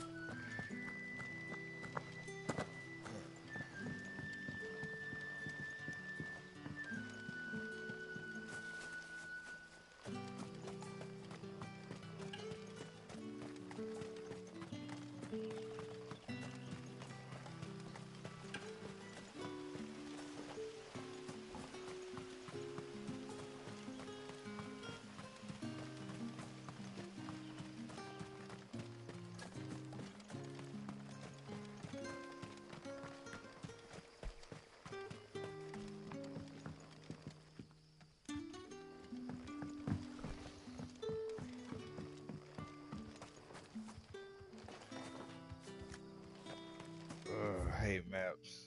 I hate maps.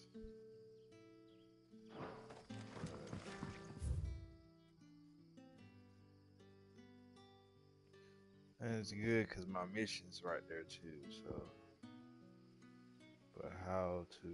And it's good because my mission's right there too, so. But how to.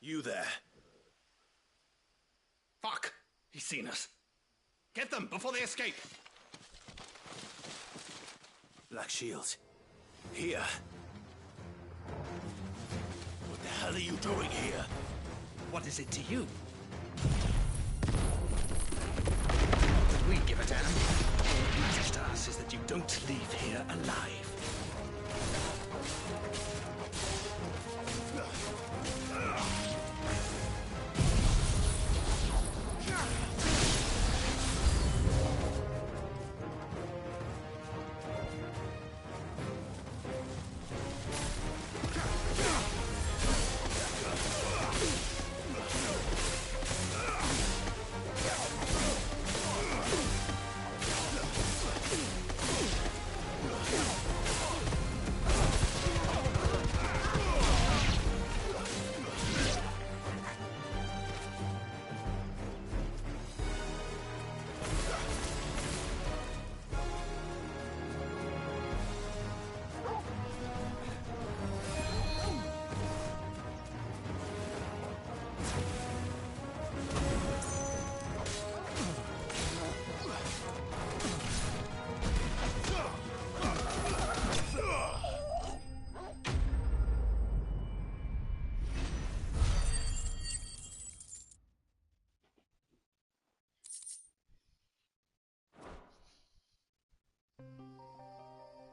You there. Fuck! He's seen us. Get them before they escape. Black Shield. Here. What the hell are you doing here? What is it to you? Don't leave here alive.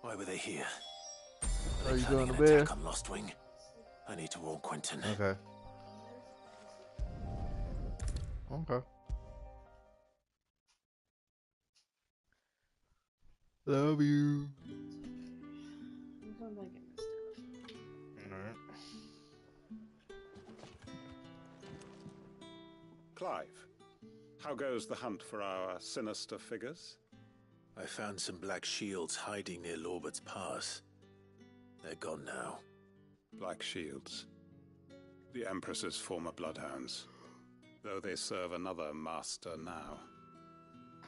Why were they here? Are you planning going an to bed? attack on Lost Wing? I need to warn Quentin. Okay. Okay. Love you. Alright. Clive, how goes the hunt for our sinister figures? I found some black shields hiding near Lorbert's Pass. They're gone now. Black Shields. The Empress's former bloodhounds. Though they serve another master now.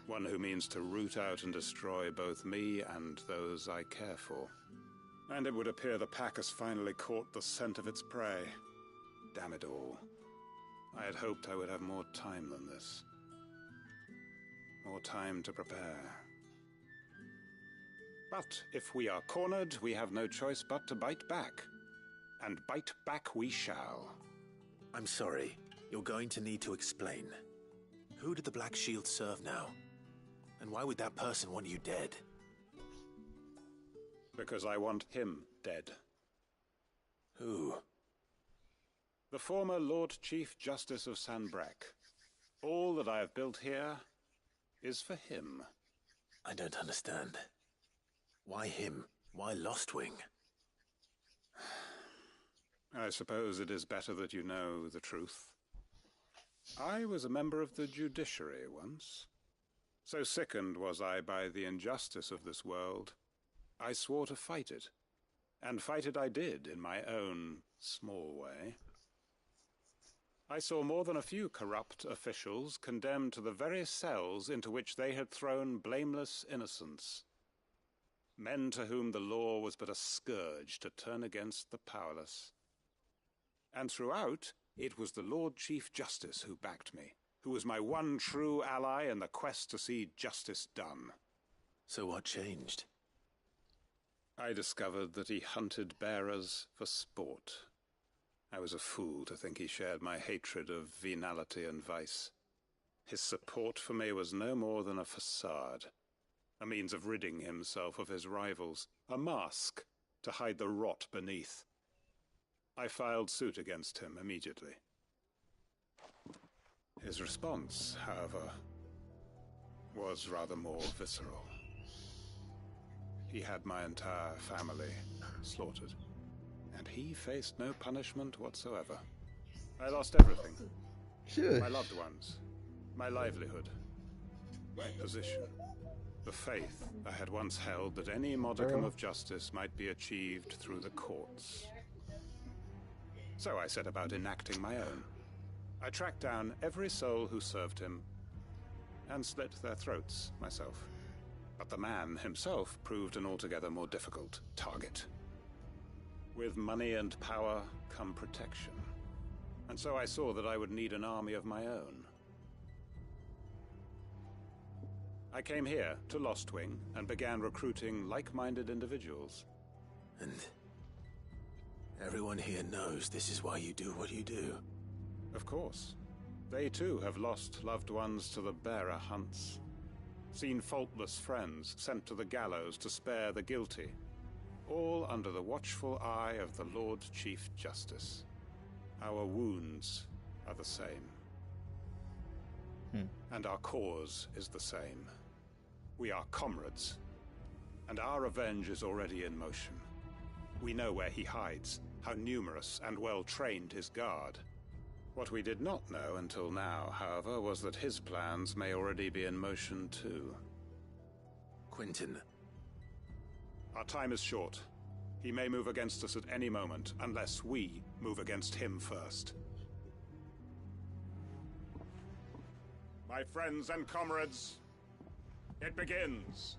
One who means to root out and destroy both me and those I care for. And it would appear the pack has finally caught the scent of its prey. Damn it all. I had hoped I would have more time than this. More time to prepare. But if we are cornered, we have no choice but to bite back. And bite back we shall. I'm sorry. You're going to need to explain. Who did the Black Shield serve now? And why would that person want you dead? Because I want him dead. Who? The former Lord Chief Justice of Sanbreque. All that I have built here is for him. I don't understand. Why him? Why Lost Wing? I suppose it is better that you know the truth. I was a member of the judiciary once. So sickened was I by the injustice of this world, I swore to fight it. And fight it I did in my own small way. I saw more than a few corrupt officials condemned to the very cells into which they had thrown blameless innocents. Men to whom the law was but a scourge to turn against the powerless. And throughout, it was the Lord Chief Justice who backed me, who was my one true ally in the quest to see justice done. So what changed? I discovered that he hunted bearers for sport. I was a fool to think he shared my hatred of venality and vice. His support for me was no more than a facade. A means of ridding himself of his rivals, a mask to hide the rot beneath. I filed suit against him immediately. His response, however, was rather more visceral. He had my entire family slaughtered, and he faced no punishment whatsoever. I lost everything. Sure. My loved ones, my livelihood, my position. The faith I had once held that any modicum of justice might be achieved through the courts. So I set about enacting my own. I tracked down every soul who served him, and slit their throats myself. But the man himself proved an altogether more difficult target. With money and power come protection. And so I saw that I would need an army of my own. I came here to Lost Wing and began recruiting like-minded individuals. And everyone here knows this is why you do what you do. Of course. They too have lost loved ones to the bearer hunts. seen faultless friends sent to the gallows to spare the guilty, all under the watchful eye of the Lord Chief Justice. Our wounds are the same. And our cause is the same. We are comrades, and our revenge is already in motion. We know where he hides, how numerous and well-trained his guard. What we did not know until now, however, was that his plans may already be in motion too. Quentin. Our time is short. He may move against us at any moment, unless we move against him first. My friends and comrades, it begins.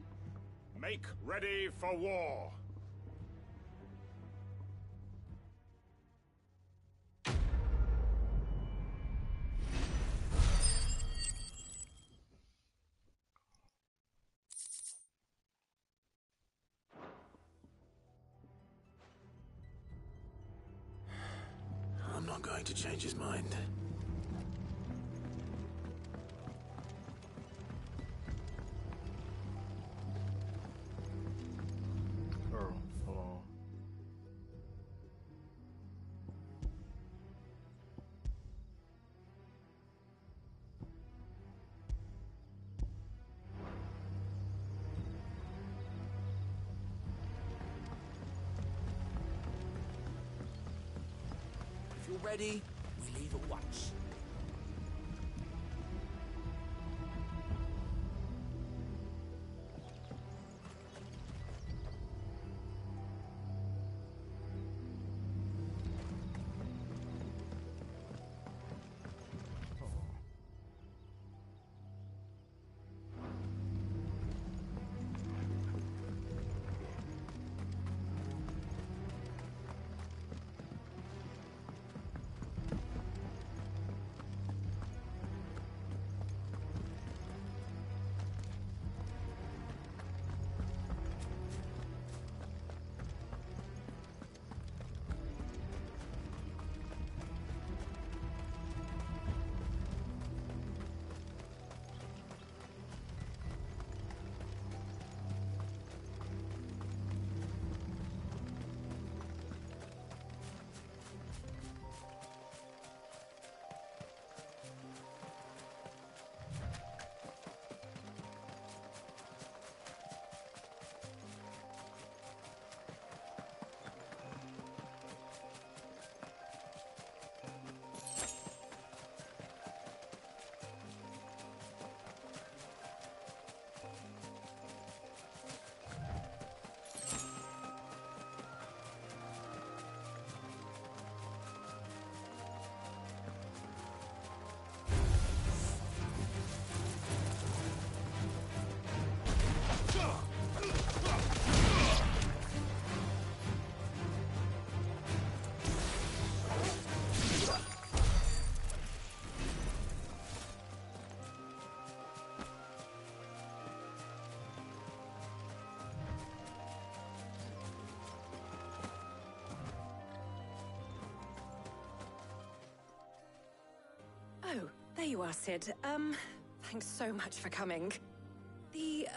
Make ready for war. I'm not going to change his mind. If you're ready, we leave at once. Oh, there you are, Sid. Thanks so much for coming. The,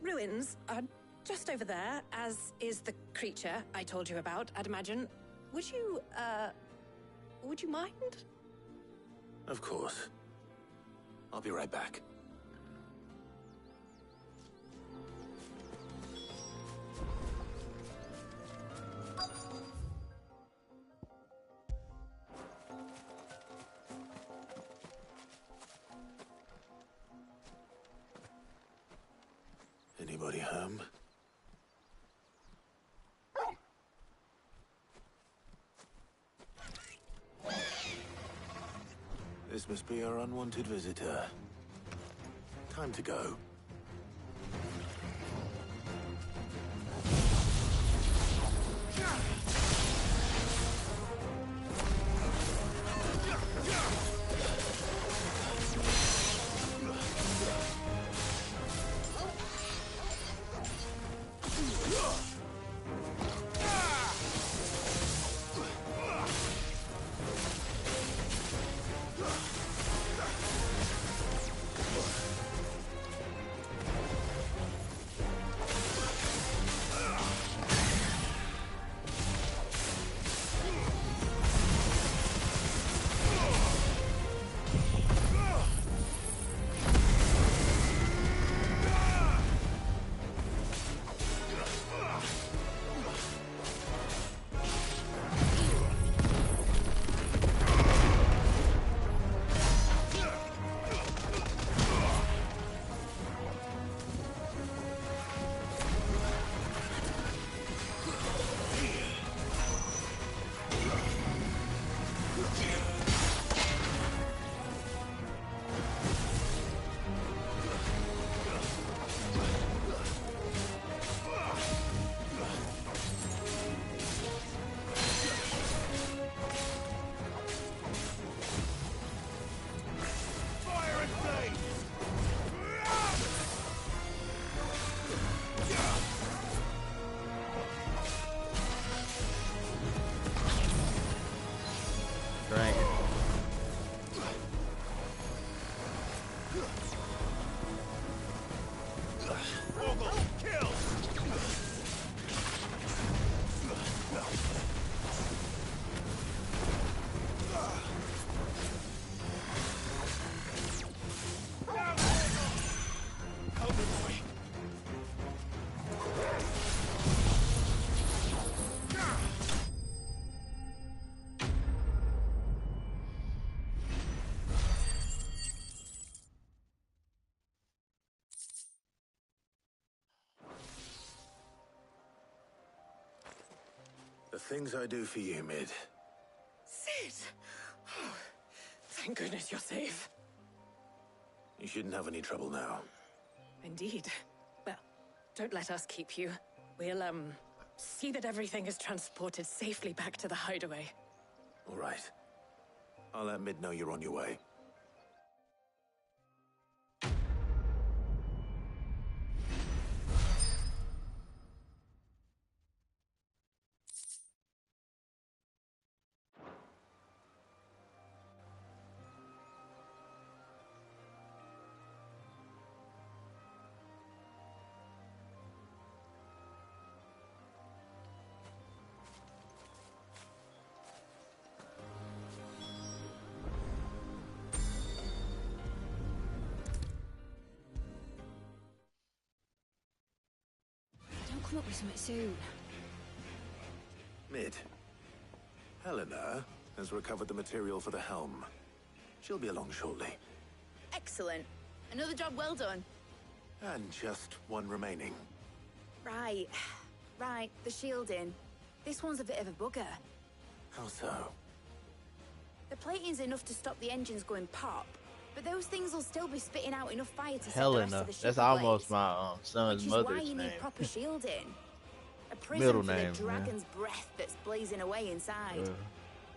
ruins are just over there, as is the creature I told you about, I'd imagine. Would you mind? Of course. I'll be right back. Anybody home? This must be our unwanted visitor. Time to go. The things I do for you, Mid. Sid! Oh, thank goodness you're safe. You shouldn't have any trouble now. Indeed. Well, don't let us keep you. We'll, see that everything is transported safely back to the hideaway. All right. I'll let Mid know you're on your way. Don't come up with something soon. Mid. Helena has recovered the material for the helm. She'll be along shortly. Excellent. Another job well done. And just one remaining. Right. Right, the shielding. This one's a bit of a bugger. How so? The plating's enough to stop the engines going pop, but those things will still be spitting out enough fire to set the rest Helena. of the ship That's ablaze. almost my son's Which is mother's why you name. need proper shielding. A prison Middle for name, the yeah. dragon's breath that's blazing away inside.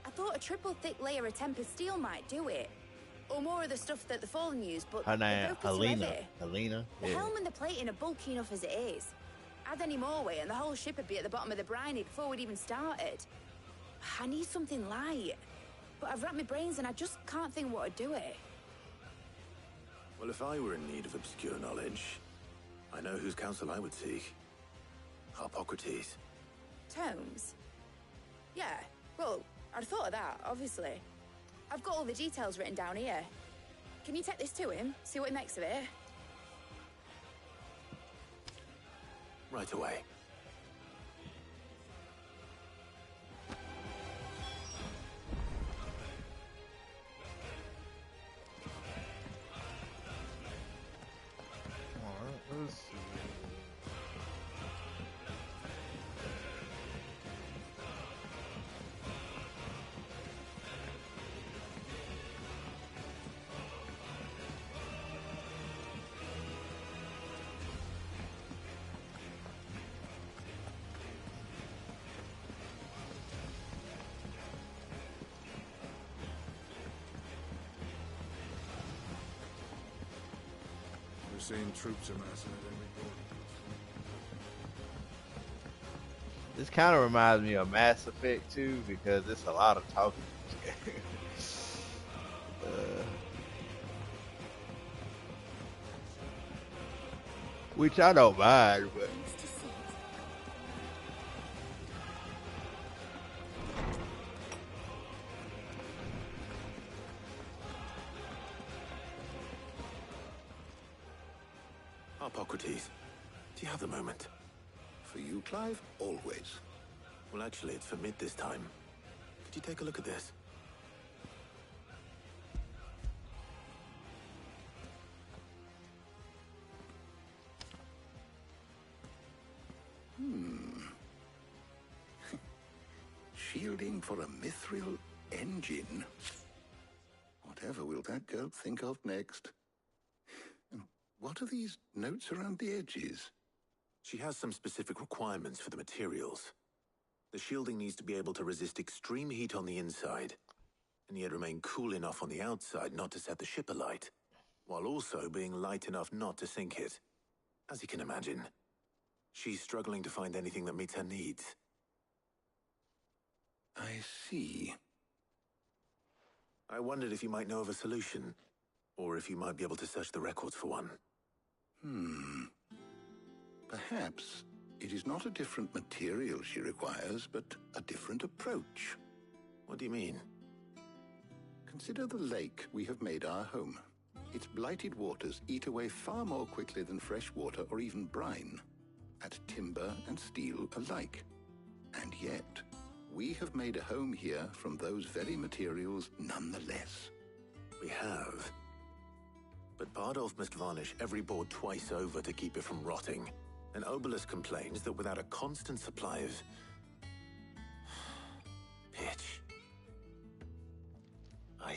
I thought a triple thick layer of tempered steel might do it. Or more of the stuff that the Fallen use, but Her they're name both pretty Helena. heavy. Helena. The Yeah. helm and the plating are bulky enough as it is. Add any more weight and the whole ship would be at the bottom of the briny before we'd even started. I need something light. But I've racked my brains and I just can't think what would do it. Well, if I were in need of obscure knowledge, I know whose counsel I would seek. Harpocrates. Tomes? Yeah, well, I'd thought of that, obviously. I've got all the details written down here. Can you take this to him, see what he makes of it? Right away. Alright, let's see. We're seeing troops amassing at every border. This kind of reminds me of Mass Effect too, because it's a lot of talking. Which I don't mind, but Harpocrates, do you have the moment? For you, Clive? Always. Well, actually, it's for Mid this time. Could you take a look at this? Shielding for a mithril engine? Whatever will that girl think of next? And what are these notes around the edges? She has some specific requirements for the materials. The shielding needs to be able to resist extreme heat on the inside, and yet remain cool enough on the outside not to set the ship alight, while also being light enough not to sink it. As you can imagine, she's struggling to find anything that meets her needs. I see. I wondered if you might know of a solution, or if you might be able to search the records for one. Perhaps it is not a different material she requires, but a different approach. What do you mean? Consider the lake we have made our home. Its blighted waters eat away far more quickly than fresh water or even brine, at timber and steel alike. And yet, we have made a home here from those very materials nonetheless. We have. But Bardolph must varnish every board twice over to keep it from rotting. And Obelus complains that without a constant supply of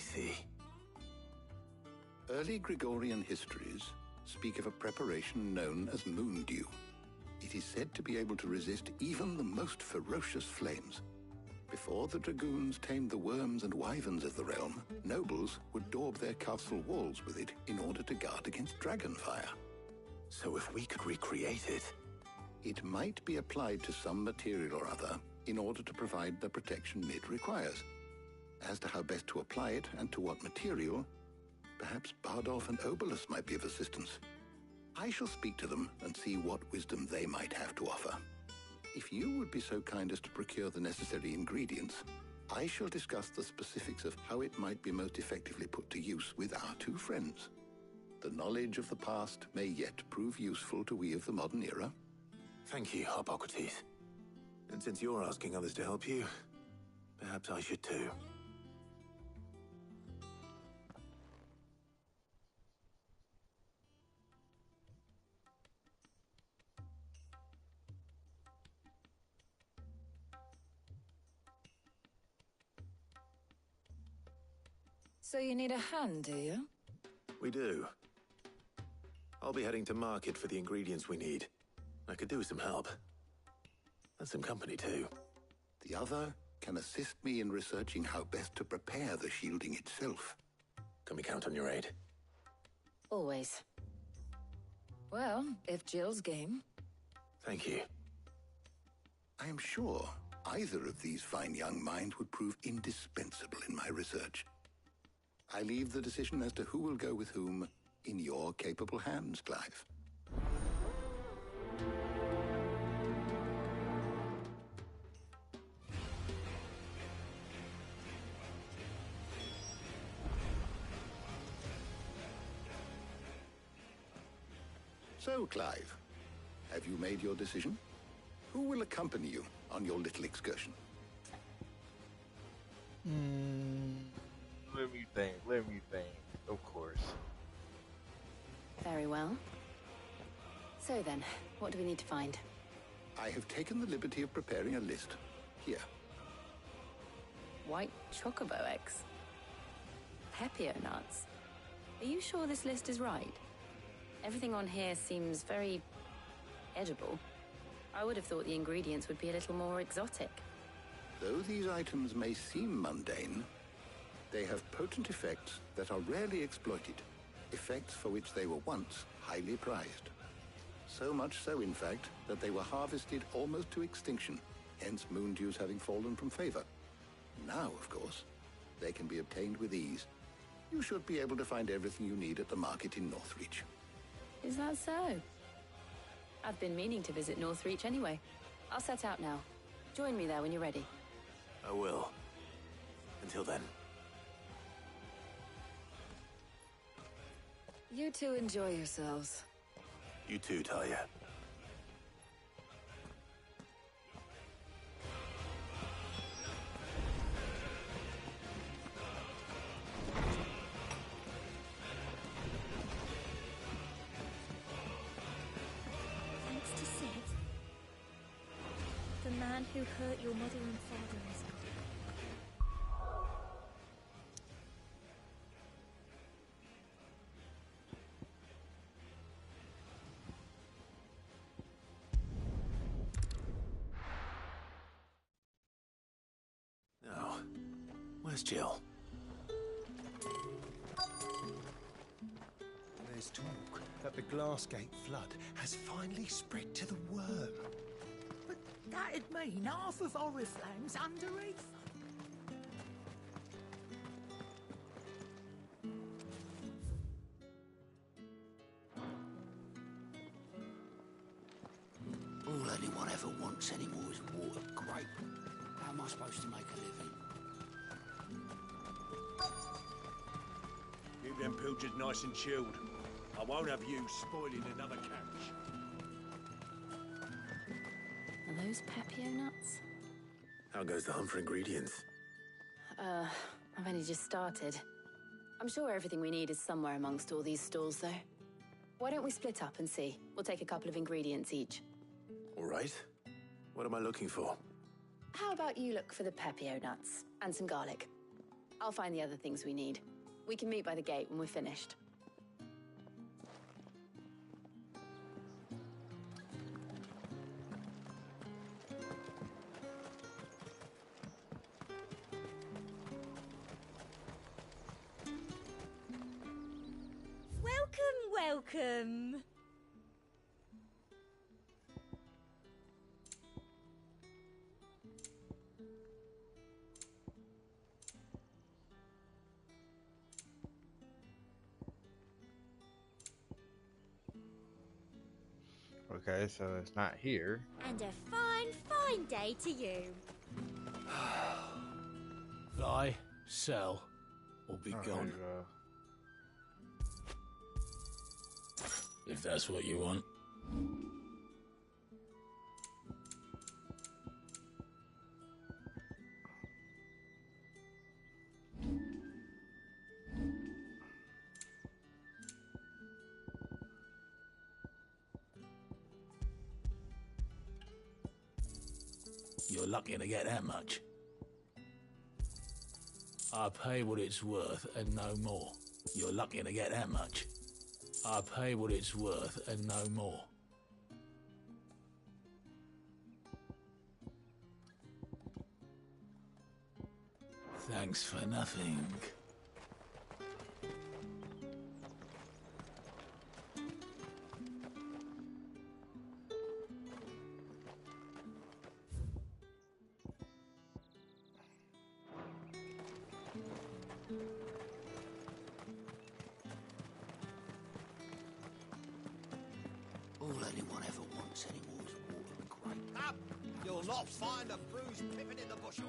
see. Early Gregorian histories speak of a preparation known as moon dew. It is said to be able to resist even the most ferocious flames. Before the dragoons tamed the worms and wyverns of the realm, nobles would daub their castle walls with it in order to guard against dragon fire. So if we could recreate it... It might be applied to some material or other in order to provide the protection Mid requires. As to how best to apply it and to what material, perhaps Bardolph and Obolus might be of assistance. I shall speak to them and see what wisdom they might have to offer. If you would be so kind as to procure the necessary ingredients, I shall discuss the specifics of how it might be most effectively put to use with our two friends. The knowledge of the past may yet prove useful to we of the modern era. Thank you, Hippocrates. And since you're asking others to help you, perhaps I should too. So you need a hand, do you? We do. I'll be heading to market for the ingredients we need. I could do with some help. And some company, too. The other can assist me in researching how best to prepare the shielding itself. Can we count on your aid? Always. Well, if Jill's game. Thank you. I am sure either of these fine young minds would prove indispensable in my research. I leave the decision as to who will go with whom in your capable hands, Clive. So, Clive, have you made your decision? Who will accompany you on your little excursion? Let me think. Of course. Very well. So then, what do we need to find? I have taken the liberty of preparing a list. Here. White chocobo eggs. Pepio nuts. Are you sure this list is right? Everything on here seems very edible. I would have thought the ingredients would be a little more exotic. Though these items may seem mundane, they have potent effects that are rarely exploited, effects for which they were once highly prized. So much so, in fact, that they were harvested almost to extinction, hence moon dews having fallen from favor. Now, of course, they can be obtained with ease. You should be able to find everything you need at the market in Northreach. Is that so? I've been meaning to visit Northreach anyway. I'll set out now. Join me there when you're ready. I will. Until then. You two enjoy yourselves. You too, Talia. Thanks to Sid, the man who hurt your mother and father is gone. Now, where's Jill? There's talk that the Glassgate flood has finally spread to the worm. But that'd mean half of Oriflamme's underneath. All anyone ever wants anymore is water. Great. How am I supposed to make a living? Keep them pilchards nice and chilled. I won't have you spoiling another catch. Are those Pepio nuts? How goes the hunt for ingredients? I've only just started. I'm sure everything we need is somewhere amongst all these stalls, though. Why don't we split up and see? We'll take a couple of ingredients each. All right. What am I looking for? How about you look for the Pepio nuts and some garlic? I'll find the other things we need. We can meet by the gate when we're finished. Welcome. Okay, so it's not here. And a fine day to you. Fly, sell, or be Oh, gone. there you If that's what you want. You're lucky to get that much. I pay what it's worth and no more. You're lucky to get that much. I pay what it's worth and no more. Thanks for nothing. All anyone ever wants anymore is water and grape. Up! You'll not find a bruised pippin in the bushel.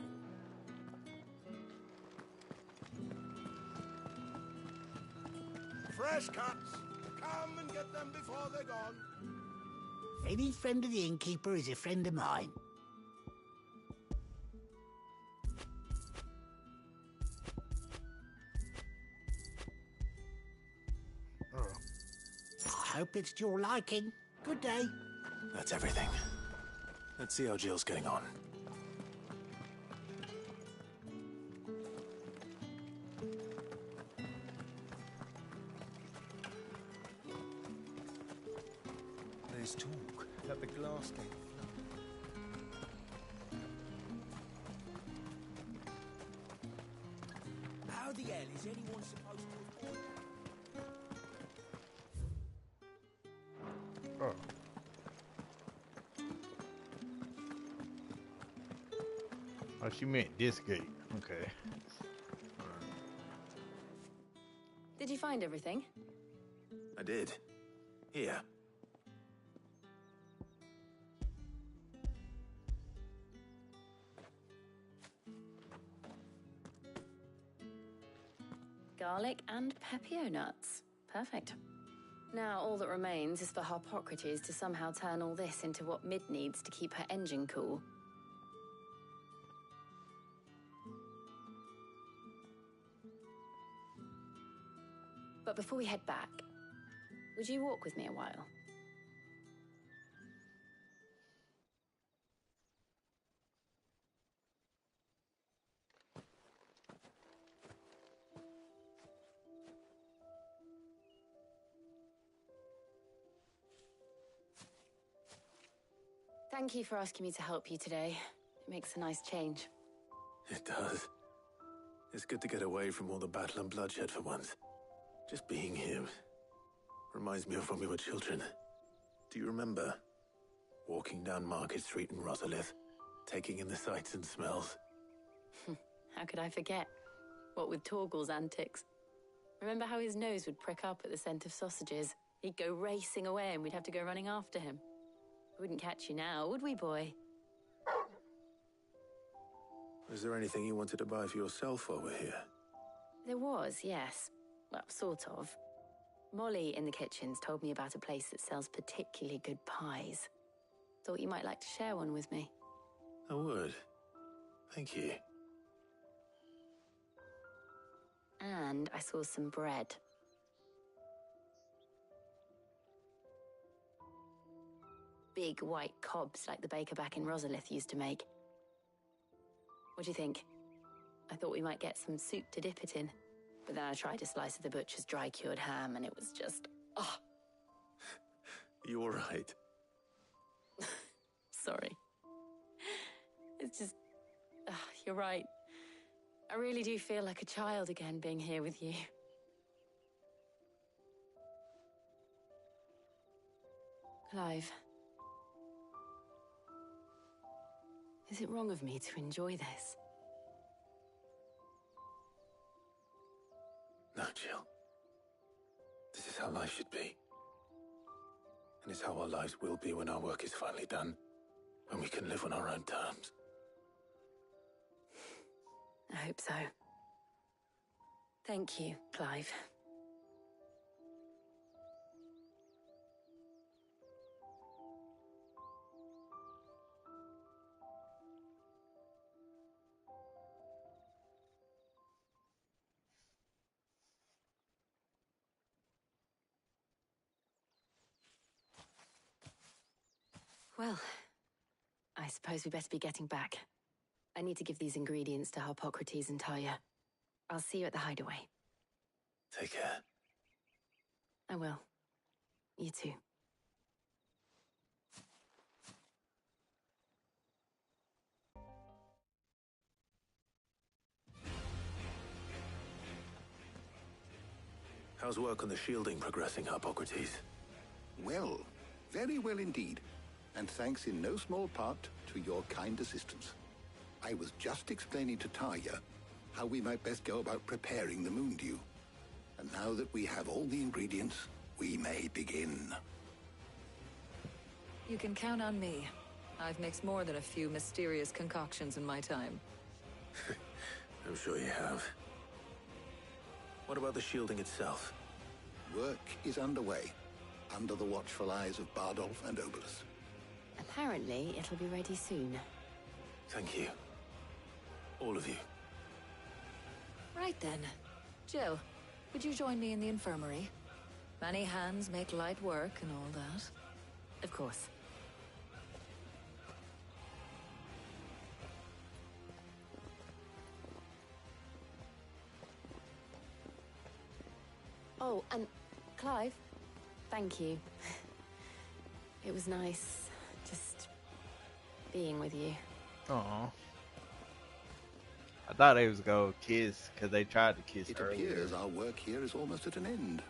Fresh cuts. Come and get them before they're gone. Any friend of the innkeeper is a friend of mine. I hope it's to your liking. Good day. That's everything. Let's see how Jill's getting on. There's talk that the glass gate. How the hell is anyone supposed to avoid that? Oh. Oh, she meant this gate. Okay. Did you find everything? I did. Here. Garlic and pepio nuts. Perfect. Now all that remains is for Harpocrates to somehow turn all this into what Mid needs to keep her engine cool. But before we head back, would you walk with me a while? Thank you for asking me to help you today. It makes a nice change. It does. It's good to get away from all the battle and bloodshed for once. Just being here reminds me of when we were children. Do you remember? Walking down Market Street in Rosalith, taking in the sights and smells. How could I forget? What with Torgal's antics. Remember how his nose would prick up at the scent of sausages? He'd go racing away and we'd have to go running after him. We wouldn't catch you now, would we, boy? Was there anything you wanted to buy for yourself while we're here? There was, yes. Well, sort of. Molly in the kitchens told me about a place that sells particularly good pies. Thought you might like to share one with me. I would. Thank you. And I saw some bread. Big white cobs like the baker back in Rosalith used to make. What do you think? I thought we might get some soup to dip it in. But then I tried a slice of the butcher's dry-cured ham, and it was just... oh. You all right? Sorry. It's just... you're right. I really do feel like a child again being here with you. Clive. Is it wrong of me to enjoy this? No, Jill. This is how life should be. And it's how our lives will be when our work is finally done. When we can live on our own terms. I hope so. Thank you, Clive. Well, I suppose we better be getting back. I need to give these ingredients to Harpocrates and Talia. I'll see you at the hideaway. Take care. I will. You too. How's work on the shielding progressing, Harpocrates? Well, very well indeed. And thanks in no small part to your kind assistance. I was just explaining to Talia how we might best go about preparing the moon dew. And now that we have all the ingredients, we may begin. You can count on me. I've mixed more than a few mysterious concoctions in my time. I'm sure you have. What about the shielding itself? Work is underway, under the watchful eyes of Bardolph and Obolus. Apparently, it'll be ready soon. Thank you. All of you. Right then. Jill, would you join me in the infirmary? Many hands make light work and all that. Of course. Oh, and Clive, thank you. It was nice just being with you. Aw. I thought they was gonna kiss because they tried to kiss It earlier. appears our work here is almost at an end.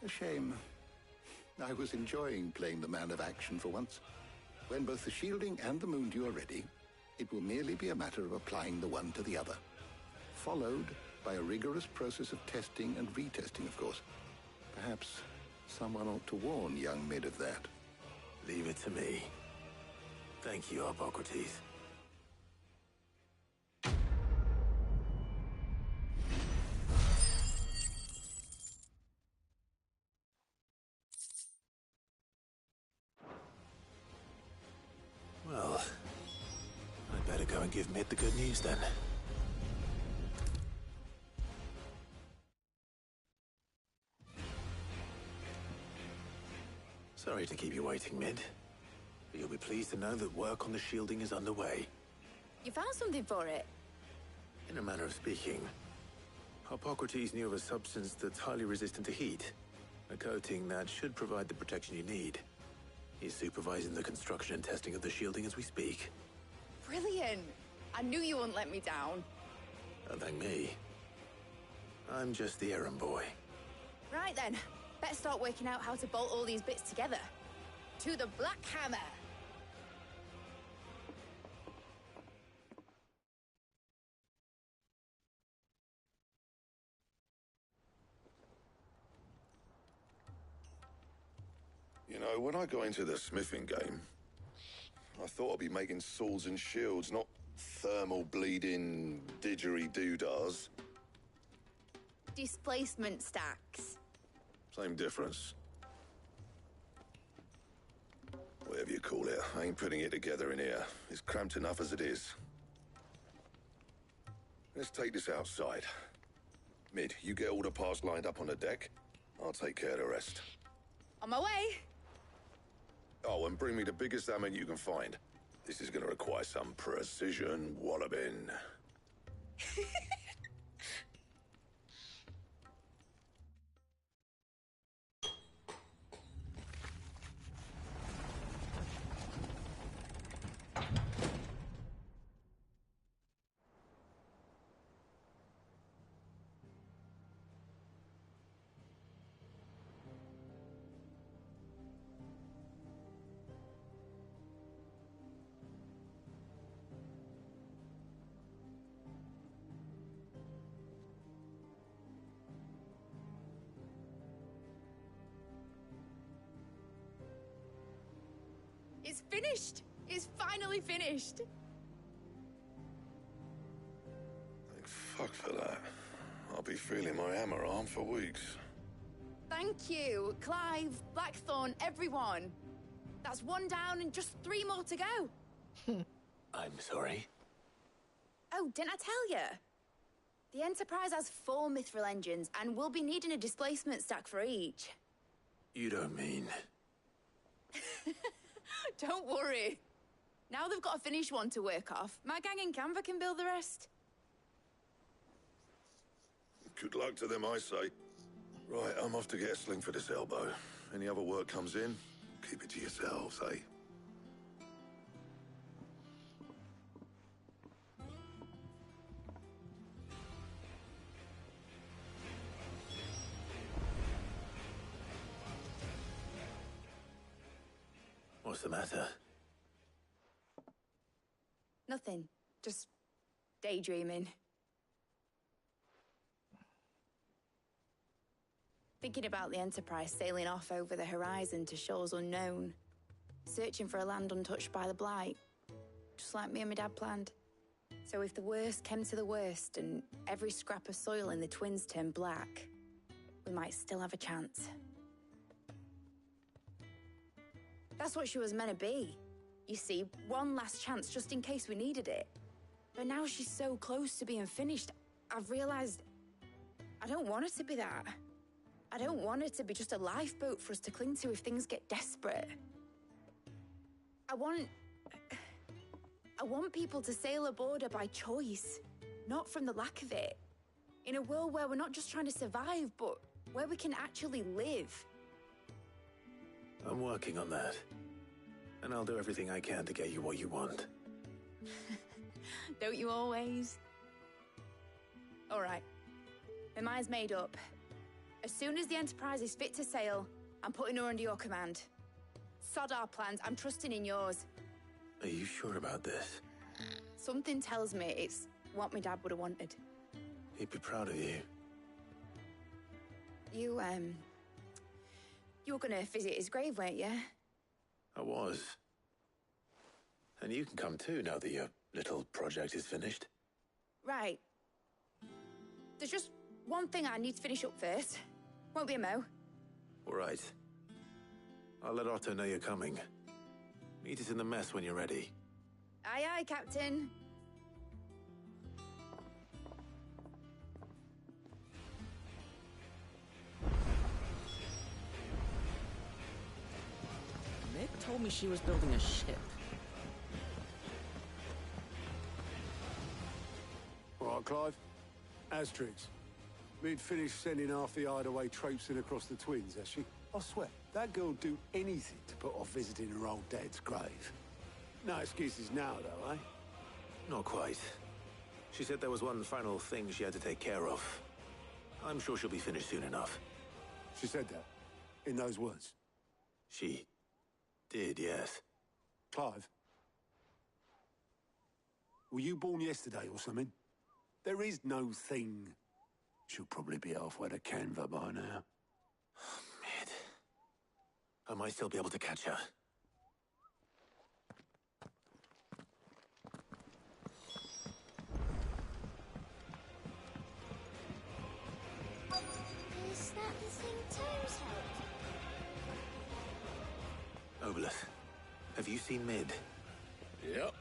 A shame. I was enjoying playing the man of action for once. When both the shielding and the moon dew are ready, it will merely be a matter of applying the one to the other. Followed by a rigorous process of testing and retesting, of course. Perhaps someone ought to warn young Mid of that. Leave it to me. Thank you, Harpocrates. Well, I'd better go and give Mid the good news then. Sorry to keep you waiting, Mid. But you'll be pleased to know that work on the shielding is underway. You found something for it? In a manner of speaking, Harpocrates knew of a substance that's highly resistant to heat. A coating that should provide the protection you need. He's supervising the construction and testing of the shielding as we speak. Brilliant! I knew you wouldn't let me down. Don't thank me. I'm just the errand boy. Right then, better start working out how to bolt all these bits together. To the Black Hammer! You know, when I got into the smithing game, I thought I'd be making swords and shields, not thermal bleeding didgeridoo-dahs. Displacement stacks. Same difference. Whatever you call it, I ain't putting it together in here. It's cramped enough as it is. Let's take this outside. Mid, you get all the parts lined up on the deck. I'll take care of the rest. On my way! Oh, and bring me the biggest hammer you can find. This is gonna require some precision walloping. It's finished! It's finally finished! Thank fuck for that. I'll be feeling my hammer arm for weeks. Thank you, Clive, Blackthorn, everyone. That's one down and just 3 more to go. I'm sorry. Oh, didn't I tell you? The Enterprise has 4 mithril engines, and we'll be needing a displacement stack for each. You don't mean... Don't worry. Now they've got a finished one to work off. My gang in Canva can build the rest. Good luck to them, I say. Right, I'm off to get a sling for this elbow. Any other work comes in, keep it to yourselves, eh? What's the matter? Nothing. Just daydreaming. Thinking about the Enterprise sailing off over the horizon to shores unknown. Searching for a land untouched by the Blight. Just like me and my dad planned. So if the worst came to the worst and every scrap of soil in the Twins turned black, we might still have a chance. That's what she was meant to be. You see, one last chance just in case we needed it. But now she's so close to being finished, I've realized I don't want her to be that. I don't want her to be just a lifeboat for us to cling to if things get desperate. I want people to sail aboard her by choice, not from the lack of it. In a world where we're not just trying to survive, but where we can actually live. I'm working on that. And I'll do everything I can to get you what you want. Don't you always? All right. My mind's made up. As soon as the Enterprise is fit to sail, I'm putting her under your command. Sod our plans, I'm trusting in yours. Are you sure about this? Something tells me it's what my dad would have wanted. He'd be proud of you. You were gonna visit his grave, weren't you? I was. And you can come too now that your little project is finished. Right. There's just one thing I need to finish up first. Won't be a mo. All right. I'll let Otto know you're coming. Meet us in the mess when you're ready. Aye, aye, Captain. Nick told me she was building a ship. Right, Clive. Asterix. We'd finished sending half the hideaway traipsing across the Twins, has she? I swear, that girl'd do anything to put off visiting her old dad's grave. No excuses now, though, eh? Not quite. She said there was one final thing she had to take care of. I'm sure she'll be finished soon enough. She said that? In those words? She did, yes. Clive? Were you born yesterday or something? There is no thing. She'll probably be halfway to Canva by now. Mid. I might still be able to catch her. Is that the thing Tomes held? Obolus, have you seen Mid? Yep.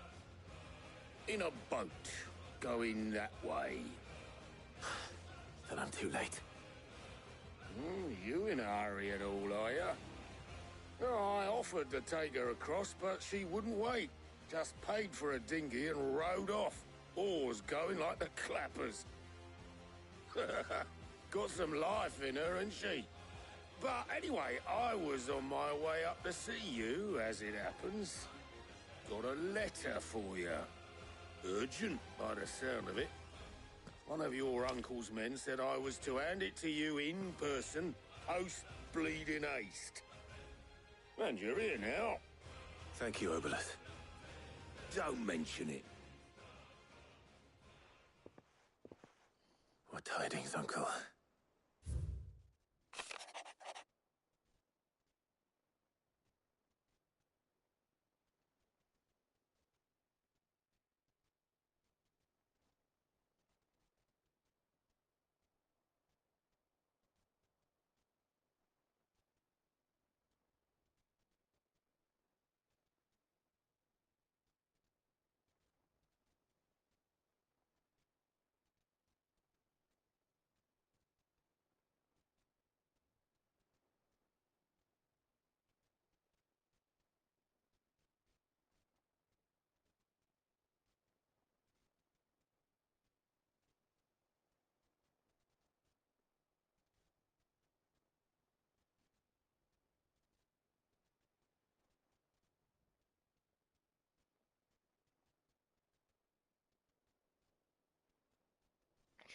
In a boat, going that way. Then I'm too late. You in a hurry at all, are you? No, I offered to take her across, but she wouldn't wait. Just paid for a dinghy and rowed off. Oars going like the clappers. Got some life in her, ain't she? But anyway, I was on my way up to see you, as it happens. Got a letter for you. Urgent, by the sound of it. One of your uncle's men said I was to hand it to you in person, post-bleeding haste. And you're here now. Thank you, Obelith. Don't mention it. What tidings, Uncle?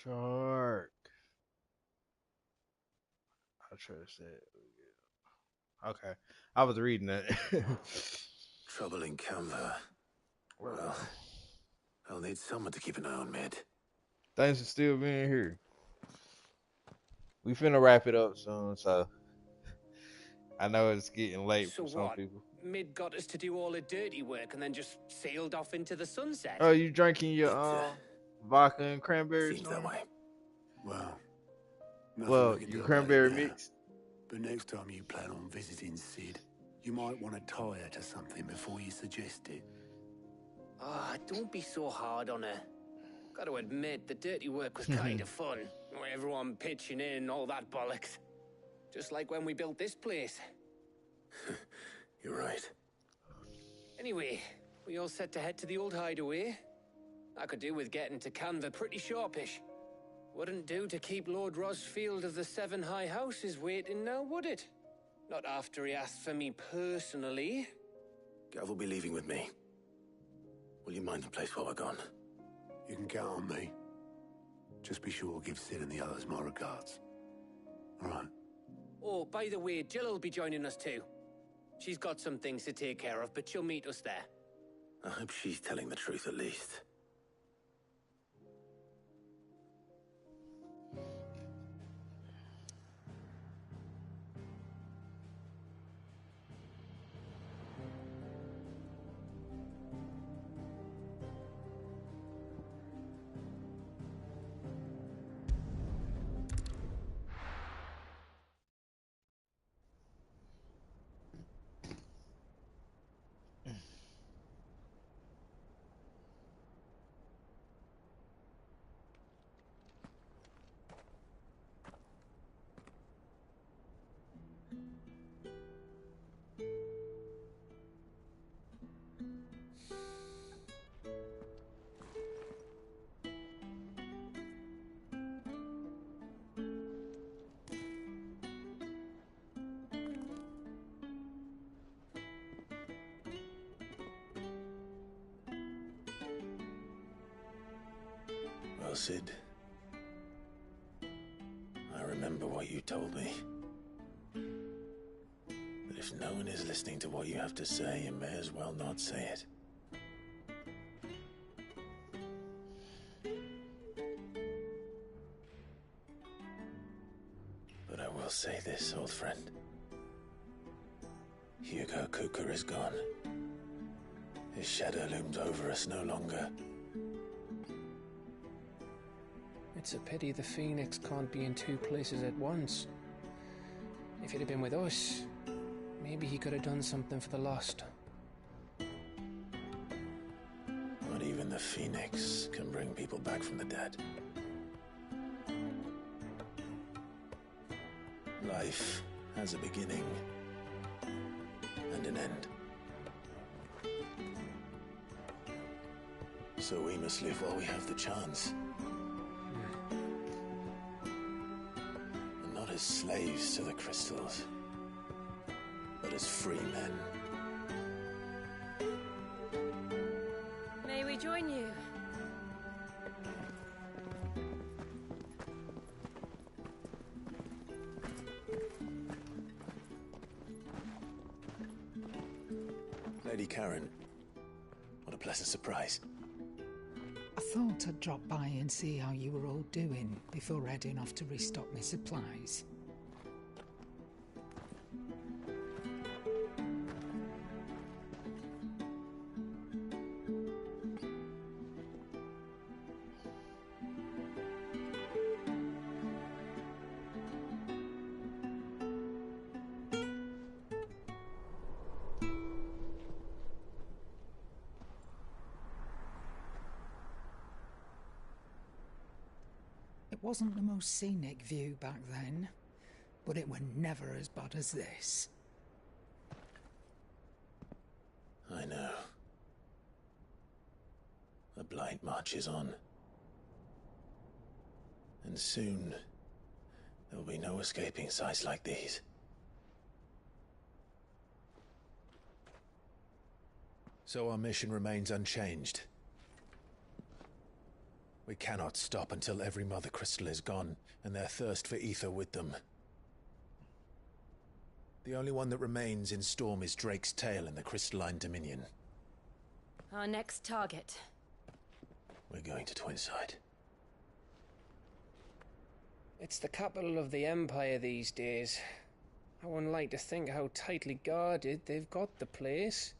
Shark. I'll try to say it. Okay. I was reading that. Trouble in Canva. Well, I'll need someone to keep an eye on Mid. Thanks for still being here. We finna wrap it up soon, so I know it's getting late So for some what? people. Mid got us to do all the dirty work and then just sailed off into the sunset. Oh, you drinking your vodka and cranberry? Seems that way. Well, nothing Well, we can you do cranberry about it now. mix. But next time you plan on visiting Sid, you might want to tie her to something before you suggest it. Ah, don't be so hard on her. Got to admit, the dirty work was kind of fun. Everyone pitching in, all that bollocks. Just like when we built this place. You're right. Anyway, we all set to head to the old hideaway. I could do with getting to Canva pretty sharpish. Wouldn't do to keep Lord Rosfield of the Seven High Houses waiting now, would it? Not after he asked for me personally. Gav will be leaving with me. Will you mind the place while we're gone? You can count on me. Just be sure to give Sid and the others my regards. All right. Oh, by the way, Jill will be joining us too. She's got some things to take care of, but she'll meet us there. I hope she's telling the truth at least. Well, Sid, I remember what you told me. But if no one is listening to what you have to say, you may as well not say it. But I will say this, old friend. Hugo Kuka is gone. His shadow looms over us no longer. It's a pity the Phoenix can't be in two places at once. If he'd have been with us, maybe he could have done something for the lost. Not even the Phoenix can bring people back from the dead. Life has a beginning and an end. So So we must live while we have the chance. And not as slaves to the crystals, but as free men. May we join you? Lady Karen, what a pleasant surprise. I thought I'd drop by and see how you were all doing before heading off to restock my supplies. It wasn't the most scenic view back then, but it were never as bad as this. I know. The Blight marches on. And soon, there will be no escaping sights like these. So our mission remains unchanged. We cannot stop until every Mother Crystal is gone, and their thirst for ether with them. The only one that remains in Storm is Drake's Tail in the Crystalline Dominion. Our next target. We're going to Twinside. It's the capital of the Empire these days. I wouldn't like to think how tightly guarded they've got the place.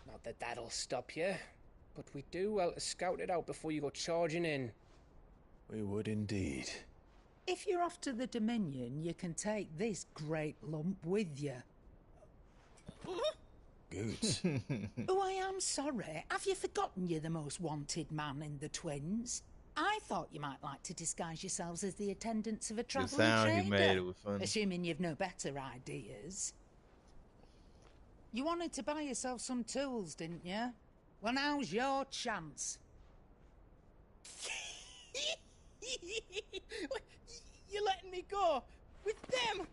Not that that'll stop you, but we do well to scout it out before you go charging in. We would indeed. If you're off to the Dominion, you can take this great lump with you. Goots. Oh, I am sorry. Have you forgotten you're the most wanted man in the Twins? I thought you might like to disguise yourselves as the attendants of a traveling sound trader. he made, it was funny. Assuming you've no better ideas. You wanted to buy yourself some tools, didn't you? Well, now's your chance. You're letting me go with them?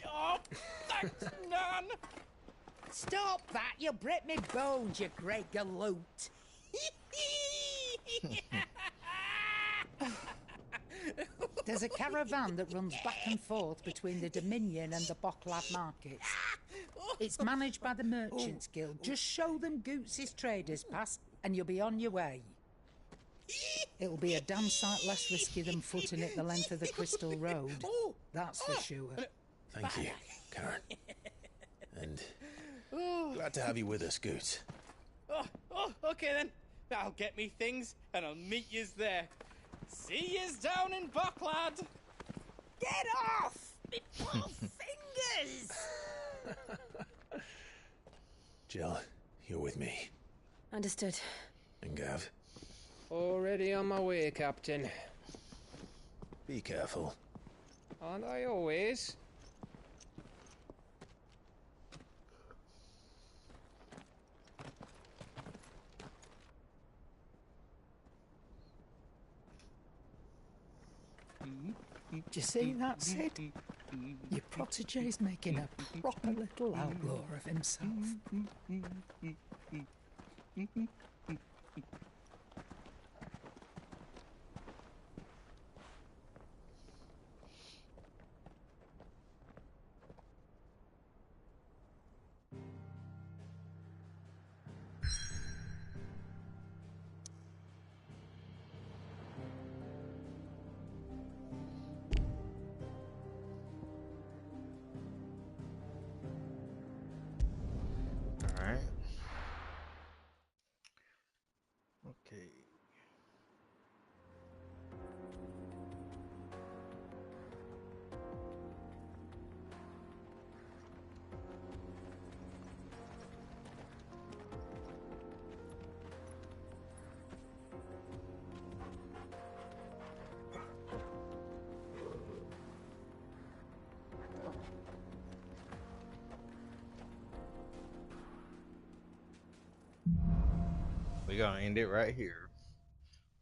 Oh, thanks, Nan. Stop that! You'll break me bones, you great galoot. There's a caravan that runs back and forth between the Dominion and the Bocklad markets. It's managed by the Merchants Guild. Just show them Goots' traders pass and you'll be on your way. It'll be a damn sight less risky than footing it the length of the Crystal Road. That's for sure. Thank you, Karen. And glad to have you with us, Goots. Okay then. I'll get me things and I'll meet yous there. See yous down in Bocklad. Get off! Me poor fingers! Jill, you're with me. Understood. And Gav, Already on my way, Captain. be careful. Aren't I always? Do you see that, Sid? Your protege's making a proper little outlaw of himself. Alright. Okay. we're gonna end it right here.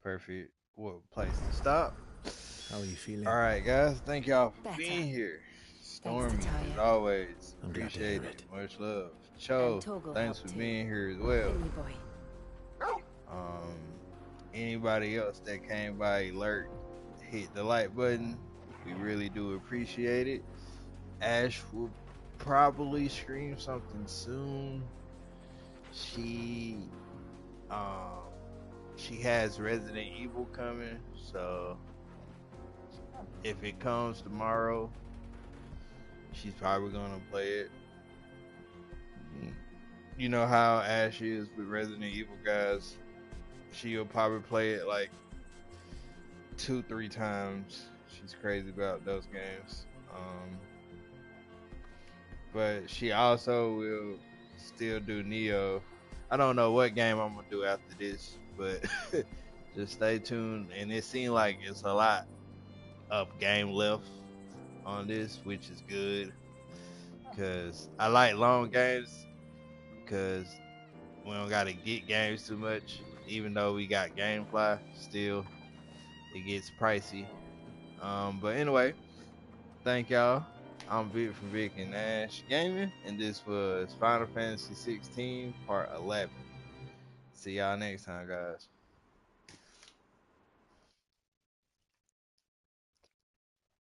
Perfect. What place to stop? How are you feeling? All right, guys. Thank y'all for Better. being here. Thanks to Stormy, Talia. as always, I'm glad to appreciate hear it. it. Much love. Cho, And Togo thanks helped for too. being here as well. Billy boy. Um, anybody else that came by, alert, hit the like button. We really do appreciate it. Ash will probably stream something soon. She has Resident Evil coming, so if it comes tomorrow, she's probably gonna play it. You know how Ash is with Resident Evil, guys. She'll probably play it like 2-3 times. She's crazy about those games. But she also will still do Neo. I don't know what game I'm gonna do after this, but just stay tuned. And it seems like it's a lot of game left on this, which is good, because I like long games, because we don't gotta get games too much. Even though we got GameFly, still it gets pricey. But anyway, thank y'all. I'm Vic from Vic and Ash Gaming, and this was Final Fantasy 16 Part 11. See y'all next time, guys.